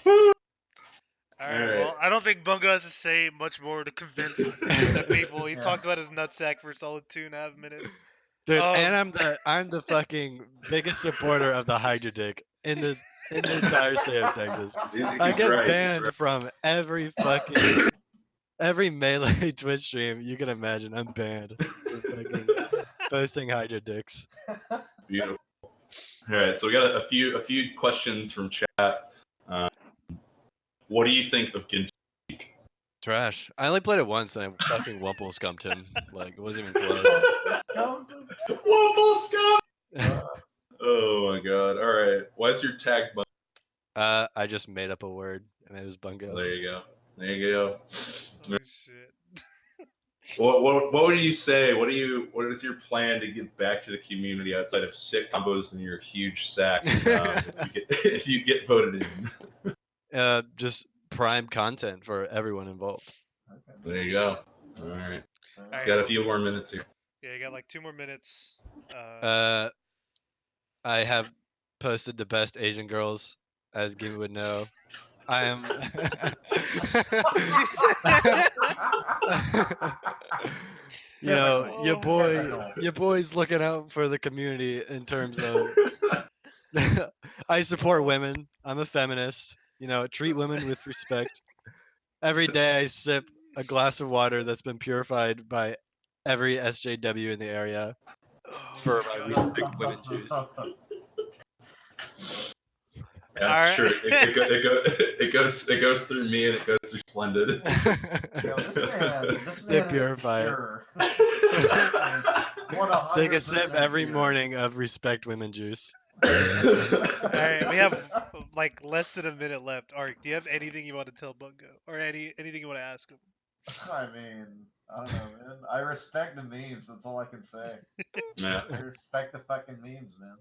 All right. Well, I don't think Bungo has to say much more to convince the people. He talked about his nutsack for a solid 2.5 minutes. Dude, and I'm the fucking biggest supporter of the Hydra Dick in the entire state of Texas. I get banned from every melee Twitch stream you can imagine. I'm banned for fucking posting Hydra Dicks. Beautiful. All right, so we got a few questions from chat. What do you think of Genji? Trash. I only played it once and I fucking Wumple scumped him. Like, it wasn't even close. Wumple scum! Oh my god. Alright. Why is your tag Bungo? I just made up a word and it was Bungo. There you go. Oh, shit. What would you say? What is your plan to give back to the community outside of sick combos and your huge sack if you get voted in? Just prime content for everyone involved. There you go. All right. Got a few more minutes here. Yeah, you got like 2 more minutes. I have posted the best Asian girls, as Gimme would know. I am. Your boy's looking out for the community in terms of. I support women. I'm a feminist. Treat women with respect. Every day I sip a glass of water that's been purified by every SJW in the area Oh for my my God. respect women juice. That's Alright. true. It goes through me and it goes through Splendid. Yo, this They man is purify it. pure. Take a sip 100% every pure. morning of respect women juice. Alright, we have like less than a minute left. Ark, do you have anything you want to tell Bungo? Or anything you want to ask him? I mean, I don't know, man. I respect the memes. That's all I can say. Yeah. I respect the fucking memes, man.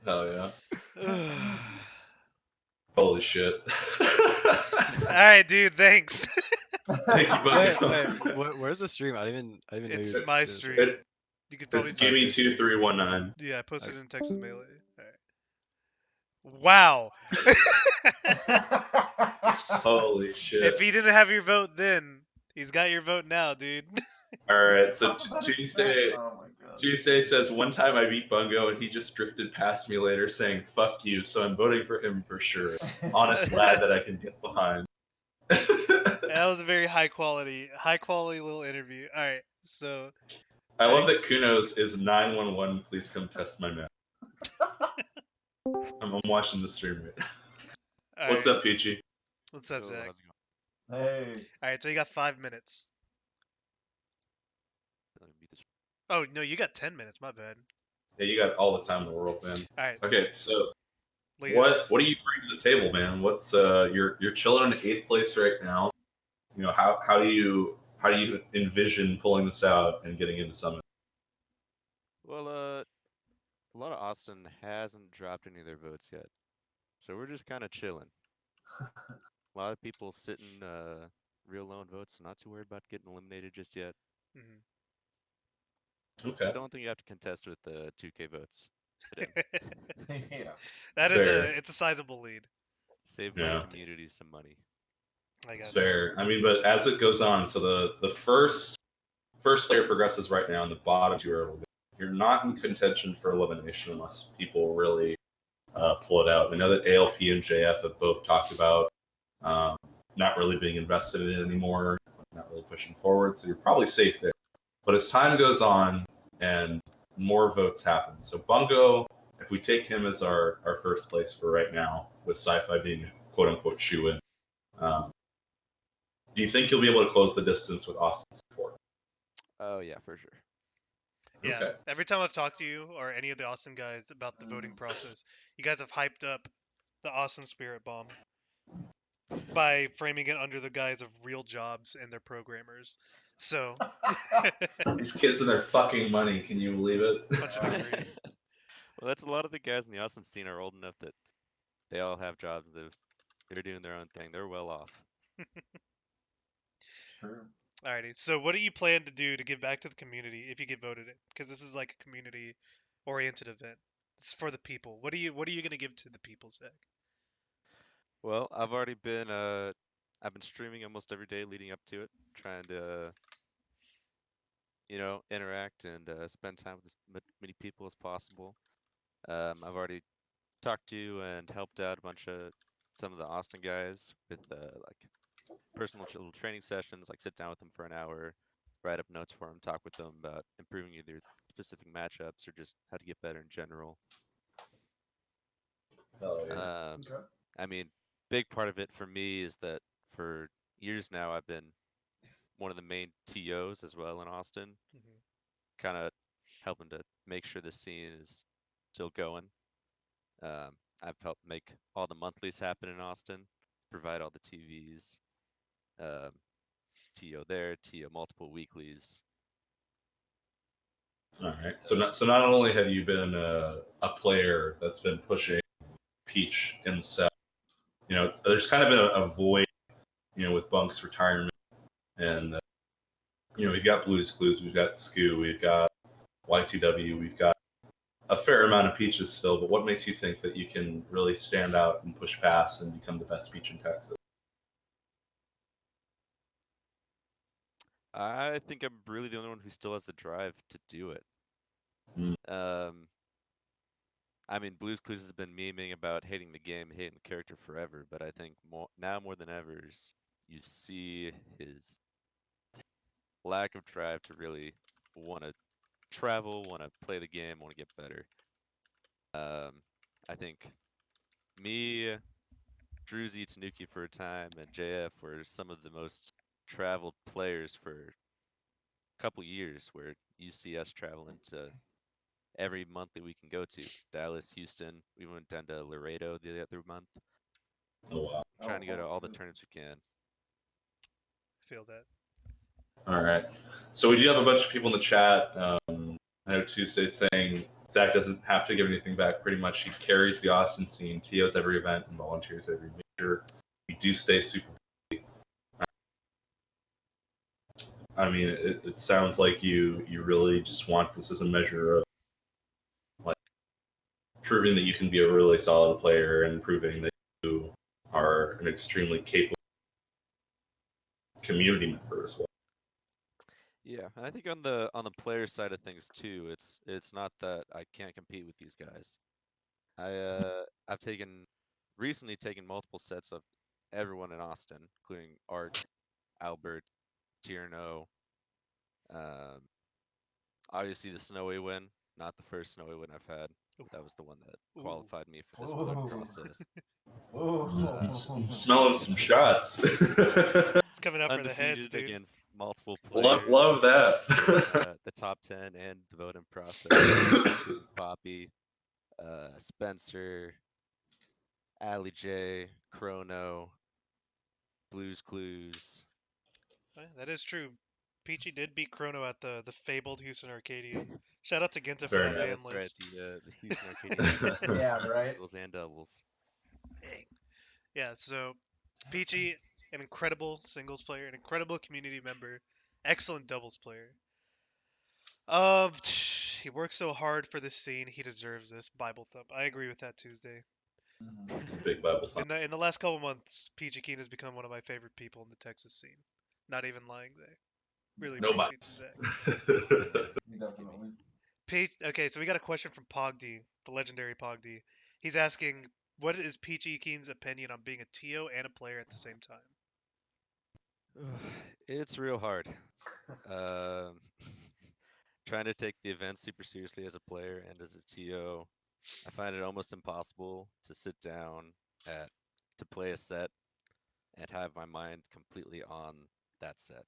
Hell yeah. Holy shit. Alright, dude, thanks. Thank you, Wait, Bungo. where's the stream? I didn't know It's you my did it. stream. You could probably It's find it. Gimme2319. Yeah, I posted it in Texas Melee. Alright. Wow. Holy shit. If he didn't have your vote then, he's got your vote now, dude. Alright, so Talk about his Tuesday. set. Oh my god. Tuesday says one time I beat Bungo and he just drifted past me later saying "fuck you," so I'm voting for him for sure. Honest lad that I can get behind. That was a very high quality little interview. All right, so I love that Kunos is 911. Please come test my map. I'm watching the stream right now. all What's right. up, Peachy? What's up, Yo, Zach? how's it going? Hey. All right, so you got 5 minutes. Let me beat this. Oh no, you got 10 minutes. My bad. Yeah, you got all the time in the world, man. All right, Okay, so lead it what off. do you bring to the table, man? What's you're chilling in 8th place right now. You know, how do you envision pulling this out and getting into Summit? Well, a lot of Austin hasn't dropped any of their votes yet, so we're just kind of chilling. A lot of people sitting real low in votes, so not too worried about getting eliminated just yet. Mhm. Okay. I don't think you have to contest with the 2K votes. But Yeah. That It's is fair. it's a sizable lead. save Yeah. my community some money. I It's got you. fair. I mean, but as it goes on, so the first player progresses right now, and the bottom two are a little bit. You're not in contention for elimination unless people really pull it out. I know that ALP and JF have both talked about not really being invested in it anymore, not really pushing forward, so you're probably safe there. But as time goes on and more votes happen, so Bungo, if we take him as our first place for right now, with Sci-Fi being a quote-unquote shoe-in, do you think you'll be able to close the distance with Austin's support? Oh yeah, for sure. Yeah. Okay. Every time I've talked to you or any of the Austin guys about the voting process, you guys have hyped up the Austin Spirit Bomb by framing it under the guise of real jobs and their programmers. So, These kids and their fucking money, can you believe it? bunch of degrees. Well, that's a lot of the guys in the Austin scene are old enough that they all have jobs. They're doing their own thing. They're well off. True. Alrighty. So, what do you plan to do to give back to the community if you get voted in? Because this is like a community-oriented event. It's for the people. What are you gonna give to the people, Zach? Well, I've been streaming almost every day leading up to it, trying to interact and spend time with as many people as possible. I've already talked to and helped out some of the Austin guys with like personal little training sessions, like sit down with them for an hour, write up notes for them, talk with them about improving either specific matchups or just how to get better in general. Oh, yeah. Okay. I mean, big part of it for me is that for years now I've been one of the main TOs as well in Austin, Mhm. kind of helping to make sure the scene is still going. I've helped make all the monthlies happen in Austin, provide all the TVs, um, TO there, TO multiple weeklies. All right. So not only have you been a player that's been pushing Peach in the set, there's kind of been a void, with Bunk's retirement, and we've got Blues Clues, we've got SKU, we've got YTW, we've got a fair amount of Peaches still. But what makes you think that you can really stand out and push past and become the best Peach in Texas? I think I'm really the only one who still has the drive to do it. I mean, Blues Clues has been memeing about hating the game, hating the character forever, but I think now more than ever, you see his lack of drive to really want to travel, want to play the game, want to get better. I think me, Druzy, Tanuki for a time, and JF were some of the most traveled players for a couple years, where you see us traveling to every month that we can go to. Dallas, Houston, we went down to Laredo the other month. Oh wow! Trying to go to all the tournaments we can. Feel that. All right. So we do have a bunch of people in the chat. I know Tuesday's saying Zach doesn't have to give anything back. Pretty much, he carries the Austin scene. TOs every event and volunteers every major. We do stay super. I mean, it sounds like you really just want this as a measure of like proving that you can be a really solid player and proving that you are an extremely capable community member as well. Yeah, and I think on the player side of things too, it's not that I can't compete with these guys. I've recently taken multiple sets of everyone in Austin, including Ark, Albert, Tierno. Obviously the Snowy win, not the first Snowy win I've had. But that was the one that qualified me for this voting process. Smelling some shots. It's coming out for the heads, Undefeated dude. against multiple players. love that. The top 10 and the voting process. Including Poppy, Spencer, Ali J, Chrono, Blues Clues. That is true. Peachy did beat Chrono at the fabled Houston Arcadian. Shout out to Ginta for Very that nice. ban That's right, list. the Houston Arcadian. Yeah, right. Singles and doubles. Yeah, so Peachy, an incredible singles player, an incredible community member, excellent doubles player. He works so hard for this scene. He deserves this Bible thump. I agree with that, Tuesday. It's a big Bible thump. In the last couple months, Peachy Keen has become one of my favorite people in the Texas scene. Not even lying there. Really No appreciate bites. Zach. Definitely. Okay, so we got a question from Pogdy, the legendary Pogdy. He's asking, what is Peachy Keen's opinion on being a TO and a player at the same time? It's real hard. Trying to take the event super seriously as a player and as a TO, I find it almost impossible to sit down to play a set and have my mind completely on that set.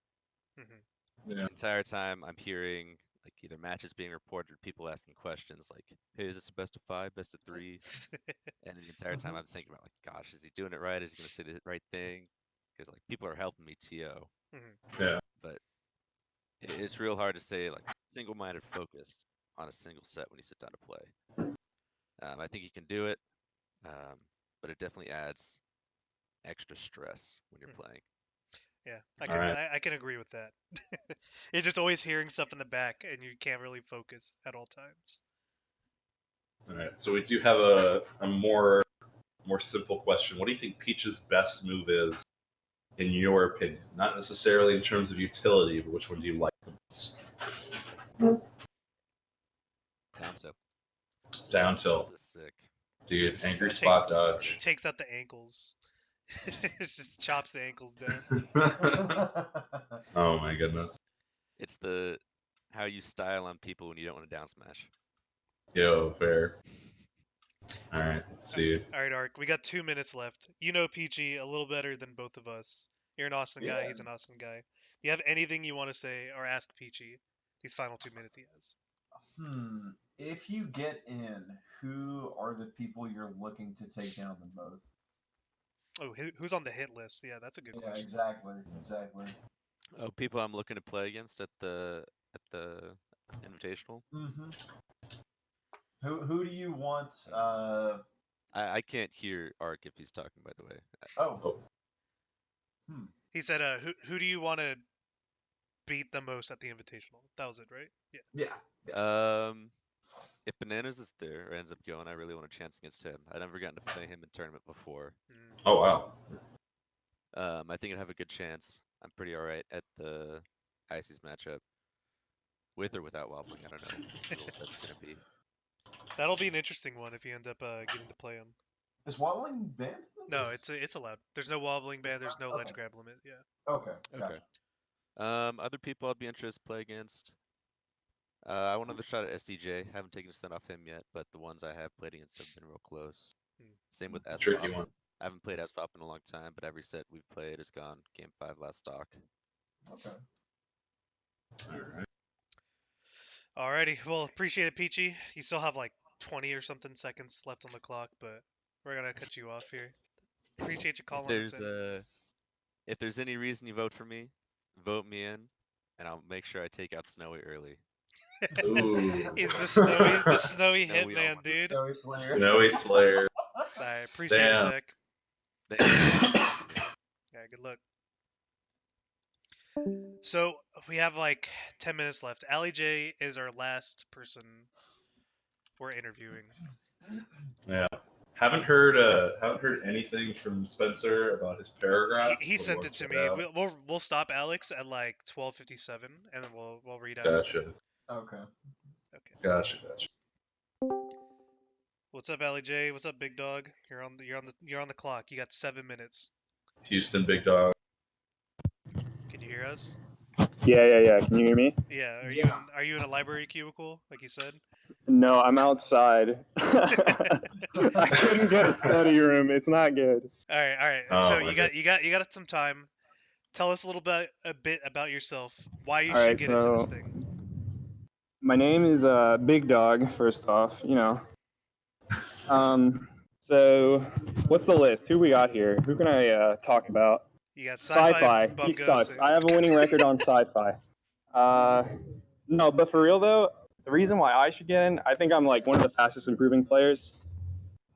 Mm-hmm. Yeah. The entire time I'm hearing like either matches being reported or people asking questions like, hey, is this a best of 5, best of 3? And the entire time I'm thinking about like, gosh, is he doing it right? Is he going to say the right thing? Because like people are helping me TO. Mm-hmm. Yeah. But it's real hard to say like single-minded focused on a single set when you sit down to play. I think you can do it, but it definitely adds extra stress when you're playing. Yeah, I can agree with that. You're just always hearing stuff in the back, and you can't really focus at all times. All right. So we do have a more simple question. What do you think Peach's best move is, in your opinion? Not necessarily in terms of utility, but which one do you like the most? Down tilt. Down tilt. Tilt is sick. Dude, angry spot dodge. Takes out the ankles. Just chops the ankles down. Oh my goodness. It's the how you style on people when you don't want to down smash. Yo, fair. All right, let's see. All right, Ark, we got 2 minutes left. You know Peachy a little better than both of us. You're an Austin guy, he's an Austin guy. Do you have anything you want to say or ask Peachy these final 2 minutes he has? If you get in, who are the people you're looking to take down the most? Oh, who's on the hit list? Yeah, that's a good question. Exactly. Oh, people I'm looking to play against at the invitational. Mm-hmm. Who do you want? I can't hear Ark if he's talking. By the way. Oh. He said, "Who do you want to beat the most at the invitational?" That was it, right? Yeah. If Bananas is there or ends up going, I really want a chance against him. I've never gotten to play him in tournament before. Oh wow. I think I'd have a good chance. I'm pretty alright at the Ices matchup. With or without wobbling, I don't know what the rule set's gonna be. That'll be an interesting one if you end up getting to play him. Is wobbling banned? No, it's allowed. There's no wobbling ban. There's no ledge grab limit. Yeah. Okay. Gotcha. Other people I'd be interested to play against. I want another shot at SDJ. Haven't taken a stun off him yet, but the ones I have played against have been real close. Same with Tricky SFOP. one. I haven't played SFOP in a long time, but every set we've played has gone game 5 last stock. Okay. All right. Alrighty, well, appreciate it, Peachy. You still have like 20 or something seconds left on the clock, but we're gonna cut you off here. Appreciate you calling us in. If there's any reason you vote for me, vote me in, and I'll make sure I take out Snowy early. Ooh. He's the snowy Snowy hitman, almost. dude. Snowy Slayer. Snowy Slayer. Alright, appreciate it, Damn. Tech. Yeah, good luck. So we have like 10 minutes left. Ali J is our last person we're interviewing. Yeah. Haven't heard anything from Spencer about his paragraph. He sent it to me. We'll stop Alex at like 12:57, and then we'll read out. Gotcha. Okay. Okay. Gotcha. What's up, Ali J? What's up, big dog? You're on the clock. You got 7 minutes. Houston, big dog. Can you hear us? Yeah. Can you hear me? Yeah. Are you in a library cubicle, like you said? No, I'm outside. I couldn't get a study room. It's not good. All right. Oh, So okay. you got some time. Tell us a bit about yourself. Why you All should right, get into this so thing. my name is Big Dog. First off, you know. So what's the list? Who we got here? Who can I talk about? You got Sci-fi. He Bungo sucks. Singh. I have a winning record on Sci-fi. No, but for real though, the reason why I should get in, I think I'm like one of the fastest improving players.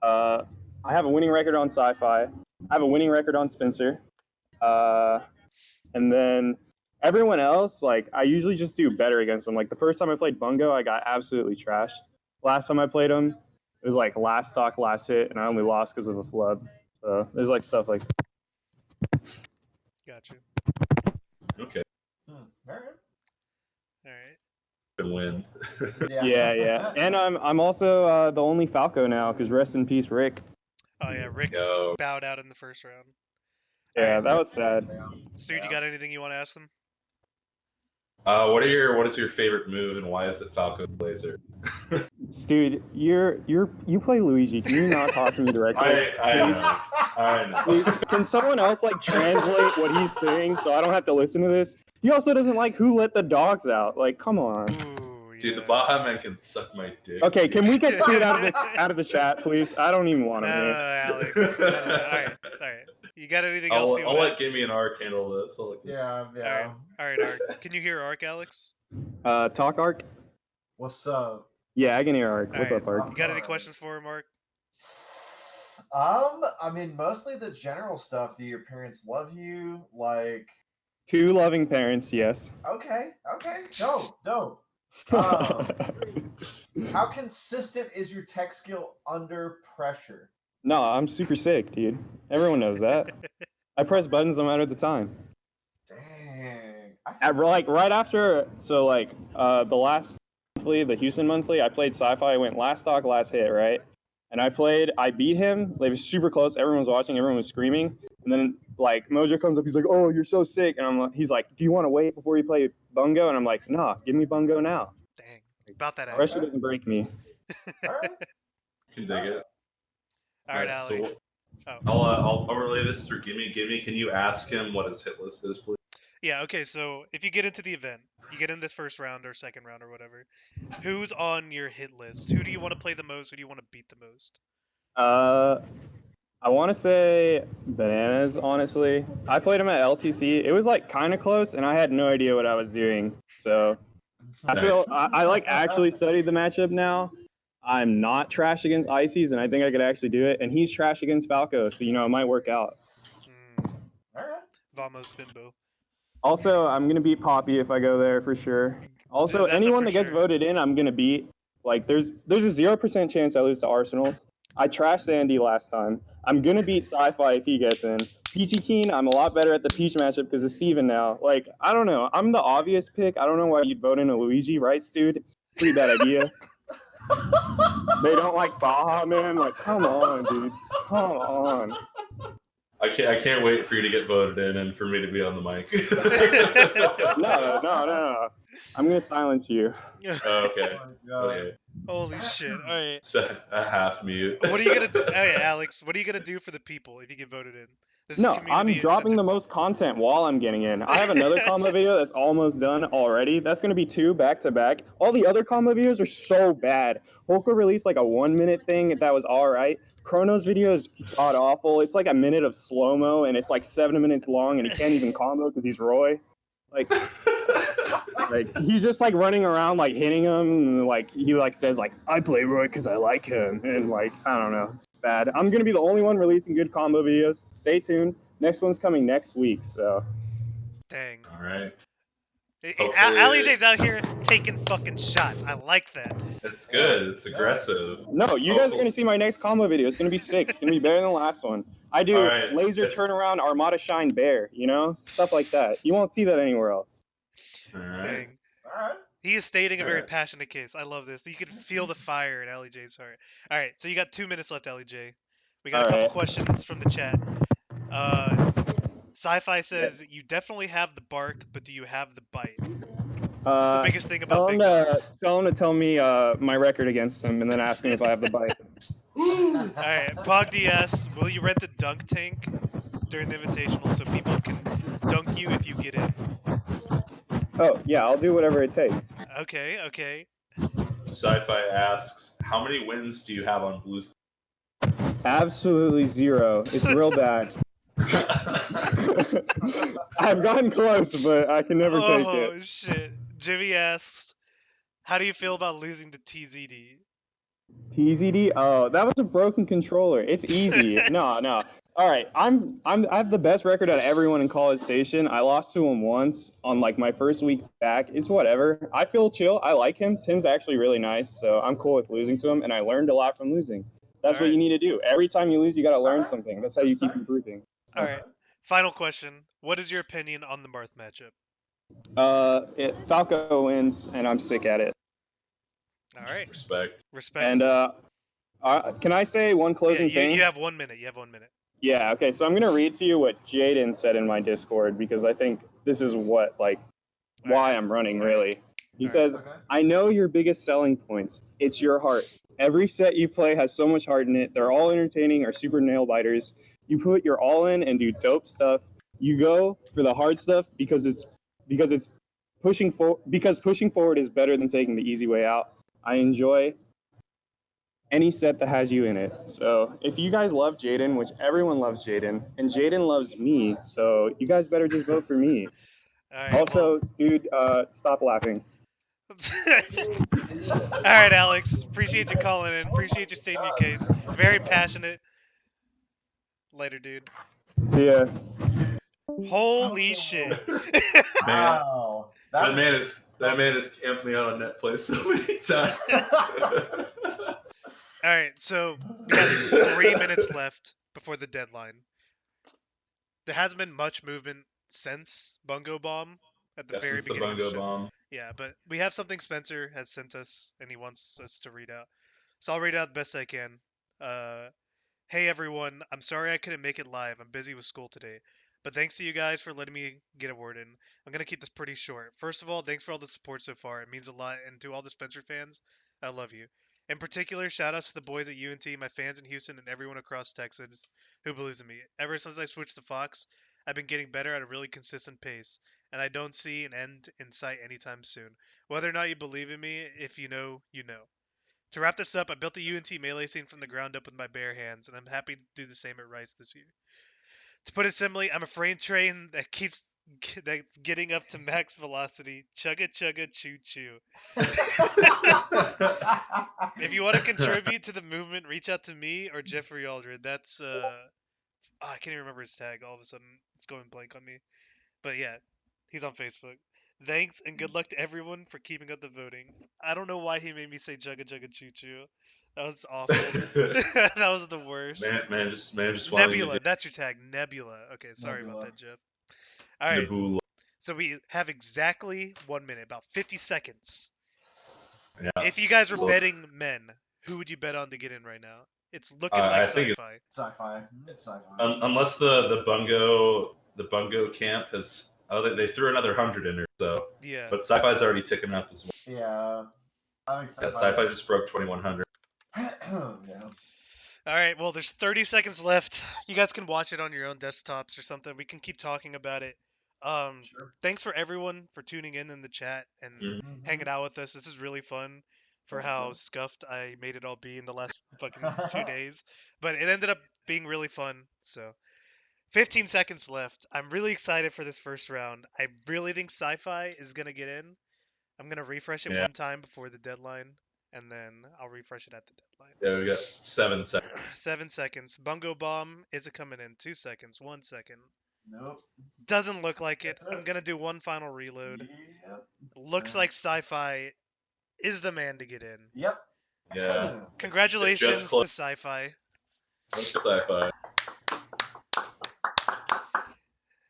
I have a winning record on Sci-fi. I have a winning record on Spencer. And then everyone else, like I usually just do better against them. Like the first time I played Bungo, I got absolutely trashed. Last time I played him, it was like last stock, last hit, and I only lost because of a flub. So there's like stuff like Gotcha. Okay. All right. All right. Good win. yeah. And I'm also the only Falco now because rest in peace, Rick. Oh yeah, Rick Yo. bowed out in the first round. Yeah, Alright. that was sad. Stu, you got anything you want to ask them? What is your favorite move and why is it Falco Blazer? Dude, you play Luigi. Can you not talk to me directly? I know. Please, can someone else like translate what he's saying so I don't have to listen to this? He also doesn't like who let the dogs out. Like, come on. Ooh, Dude, yeah. the Baja Man can suck my dick. Okay, can we get Stu out of the chat, please? I don't even want him No, here. Alex. No. All right. You got anything else you I'll want to let ask? Gimme and Ark handle this. Yeah. All right, Ark. Can you hear Ark, Alex? Talk Arc? What's up? Yeah, I can hear Arc. What's Alright. up, Arc? You got any Alright. questions for him, Ark? I mean, mostly the general stuff. Do your parents love you? Like, 2 loving parents, yes. okay, dope. How consistent is your tech skill under pressure? No, I'm super sick, dude. Everyone knows that. I press buttons no matter the time. Dang. Right after, so like the last monthly, the Houston monthly, I played Sci-Fi. I went last stock, last hit, right? And I beat him. It was super close. Everyone was watching. Everyone was screaming. And then like Mojo comes up. He's like, "Oh, you're so sick." And he's like, "Do you want to wait before you play Bungo?" And I'm like, "Nah, give me Bungo now." Dang. About that Pressure doesn't break me. All right. Can dig it. All right, Ali. So I'll relay this through Gimme. Gimme, can you ask him what his hit list is, please? Yeah, okay, so if you get into the event, you get in this first round or second round or whatever, who's on your hit list? Who do you want to play the most? Who do you want to beat the most? I want to say Bananas, honestly. I played him at LTC. It was like kind of close, and I had no idea what I was doing. So I feel I like actually studied the matchup now. I'm not trash against Ices, and I think I could actually do it. And he's trash against Falco, so it might work out. All right. Vamos Bimbo. Also, I'm gonna beat Poppy if I go there for sure. Also, That's a anyone for that gets sure. voted in, I'm gonna beat. Like, there's a 0% chance I lose to Arsenals. I trashed Sandy last time. I'm gonna beat Sci-Fi if he gets in. Peachy Keen, I'm a lot better at the Peach matchup because of Steven now. Like, I don't know. I'm the obvious pick. I don't know why you'd vote in a Luigi, right, dude? It's a pretty bad idea. They don't like Baja, man. Like, come on, dude. Come on. I can't wait for you to get voted in and for me to be on the mic. No. I'm gonna silence you. Okay. Oh my God. Okay. Holy shit! All right. So, a half mute. What are you gonna do? Oh yeah, Alex. What are you gonna do for the people if you get voted in? This is No, community I'm dropping the incentive. most content while I'm getting in. I have another combo video that's almost done already. That's gonna be 2 back to back. All the other combo videos are so bad. Holker released like a 1-minute thing that was alright. Chrono's video is god awful. It's like a minute of slow mo, and it's like 7 minutes long, and he can't even combo because he's Roy. Like he's just like running around like hitting him, and like he like says like I play Roy because I like him, and like I don't know, it's bad. I'm gonna be the only one releasing good combo videos. Stay tuned. Next one's coming next week, so. Dang. All right. Ali J's out here taking fucking shots. I like that. It's good. It's aggressive. No, you guys are gonna see my next combo video. It's gonna be sick. It's gonna be better than the last one. I do Alright, laser it's- turnaround Armada Shine Bear, you know, stuff like that. You won't see that anywhere else. All right. Dang. All right. He is stating a very Alright. passionate case. I love this. You can feel the fire in Ali J's heart. All right, so you got 2 minutes left, Ali J. We got a couple Alright. questions from the chat. Sci-Fi says you definitely have the bark, but do you have the bite? That's the biggest thing about big dogs. Tell him to tell me my record against him, and then ask me if I have the bite. All right, Pog DS, will you rent a dunk tank during the invitational so people can dunk you if you get in? Oh yeah, I'll do whatever it takes. Okay. Sci-Fi asks, how many wins do you have on Blue? Absolutely 0. It's real bad. I've gotten close, but I can never take it. Oh shit. Jimmy asks, how do you feel about losing to TZD? TZD? Oh, that was a broken controller. It's easy. No. All right, I have the best record out of everyone in College Station. I lost to him once on like my first week back. It's whatever. I feel chill. I like him. Tim's actually really nice, so I'm cool with losing to him, and I learned a lot from losing. That's what you need to do. Every time you lose, you got to learn something. That's how you keep improving. All right. Final question. What is your opinion on the Marth matchup? Falco wins, and I'm sick at it. All right. Respect. And can I say one closing thing? You have 1 minute. Yeah, okay, so I'm going to read to you what Jaden said in my Discord, because I think this is what, like, why I'm running, really. He says, I know your biggest selling points. It's your heart. Every set you play has so much heart in it. They're all entertaining or super nail biters. You put your all in and do dope stuff. You go for the hard stuff because pushing forward is better than taking the easy way out. I enjoy any set that has you in it. So if you guys love Jaden, which everyone loves Jaden, and Jaden loves me, so you guys better just vote for me. Also, dude, stop laughing. All right, Alex. Appreciate you calling in. Appreciate you stating your case. Very passionate. Later, dude. See ya. Holy shit. Wow. That man has camped me out on net play so many times. All right, so we have 3 minutes left before the deadline. There hasn't been much movement since Bungo Bomb at the very beginning of the show. Bomb. Yeah, but we have something Spencer has sent us, and he wants us to read out. So I'll read out the best I can. Hey everyone, I'm sorry I couldn't make it live. I'm busy with school today. But thanks to you guys for letting me get a word in. I'm going to keep this pretty short. First of all, thanks for all the support so far. It means a lot. And to all the Spencer fans, I love you. In particular, shout outs to the boys at UNT, my fans in Houston, and everyone across Texas who believes in me. Ever since I switched to Fox, I've been getting better at a really consistent pace, and I don't see an end in sight anytime soon. Whether or not you believe in me, if you know, you know. To wrap this up, I built the UNT melee scene from the ground up with my bare hands, and I'm happy to do the same at Rice this year. To put it simply, I'm a freight train that's getting up to max velocity. Chugga chugga choo choo. If you want to contribute to the movement, reach out to me or Jeffrey Aldred. That's I can't even remember his tag. All of a sudden, it's going blank on me. But yeah, he's on Facebook. Thanks and good luck to everyone for keeping up the voting. I don't know why he made me say jugga jugga choo choo. That was awful. That was the worst. Man, just Nebula. That's your tag. Nebula. Okay, sorry about that, Jeff. All right. Nebula. So we have exactly 1 minute, about 50 seconds. Yeah. If you guys were betting men, who would you bet on to get in right now? It's looking like I think sci-fi. Sci-fi. It's sci-fi. Unless the bungo camp has they threw another 100 in her, so Yeah. but sci-fi's already ticking up as well. Yeah. I think Yeah, sci-fi just broke 2100. yeah. All right, well, there's 30 seconds left. You guys can watch it on your own desktops or something. We can keep talking about it. Sure. Thanks for everyone for tuning in the chat and Mhm. hanging out with us. This is really fun for Totally how fun. scuffed I made it all be in the last fucking 2 days. But it ended up being really fun. So 15 seconds left. I'm really excited for this first round. I really think sci-fi is going to get in. I'm going to refresh it Yeah. one time before the deadline, and then I'll refresh it at the deadline. Yeah, we got 7 seconds. 7 seconds. Bungo bomb. Is it coming in? 2 seconds. 1 second. Nope. Doesn't look like it. That's I'm it. going to do one final reload. Yep. Looks like sci-fi is the man to get in. Yep. Yeah. Congratulations to close. sci-fi. Sci-fi.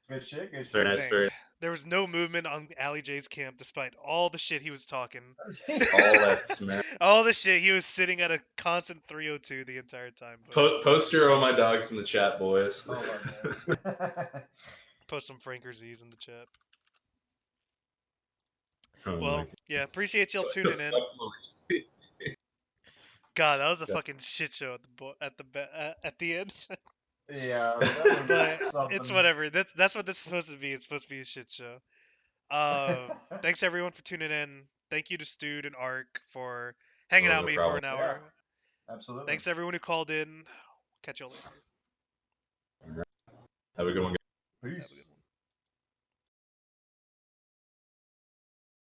Good shit. Good shit. Very nice. Dang. Very There was no movement on Ali J's camp despite all the shit he was talking. all that smack. All the shit. He was sitting at a constant 302 the entire time. Post your "Oh my dogs" in the chat, boys. Hold on, man. Post some Frankerzies in the chat. Oh my Well, goodness. yeah, appreciate y'all tuning in. God, that was a fucking shit show at the end. Yeah, that But was something. it's whatever. That's what this is supposed to be. It's supposed to be a shit show. Thanks everyone for tuning in. Thank you to Stude and Ark for hanging out with me for an hour. Yeah, absolutely. Thanks everyone who called in. Catch y'all later. Have a good one. Peace.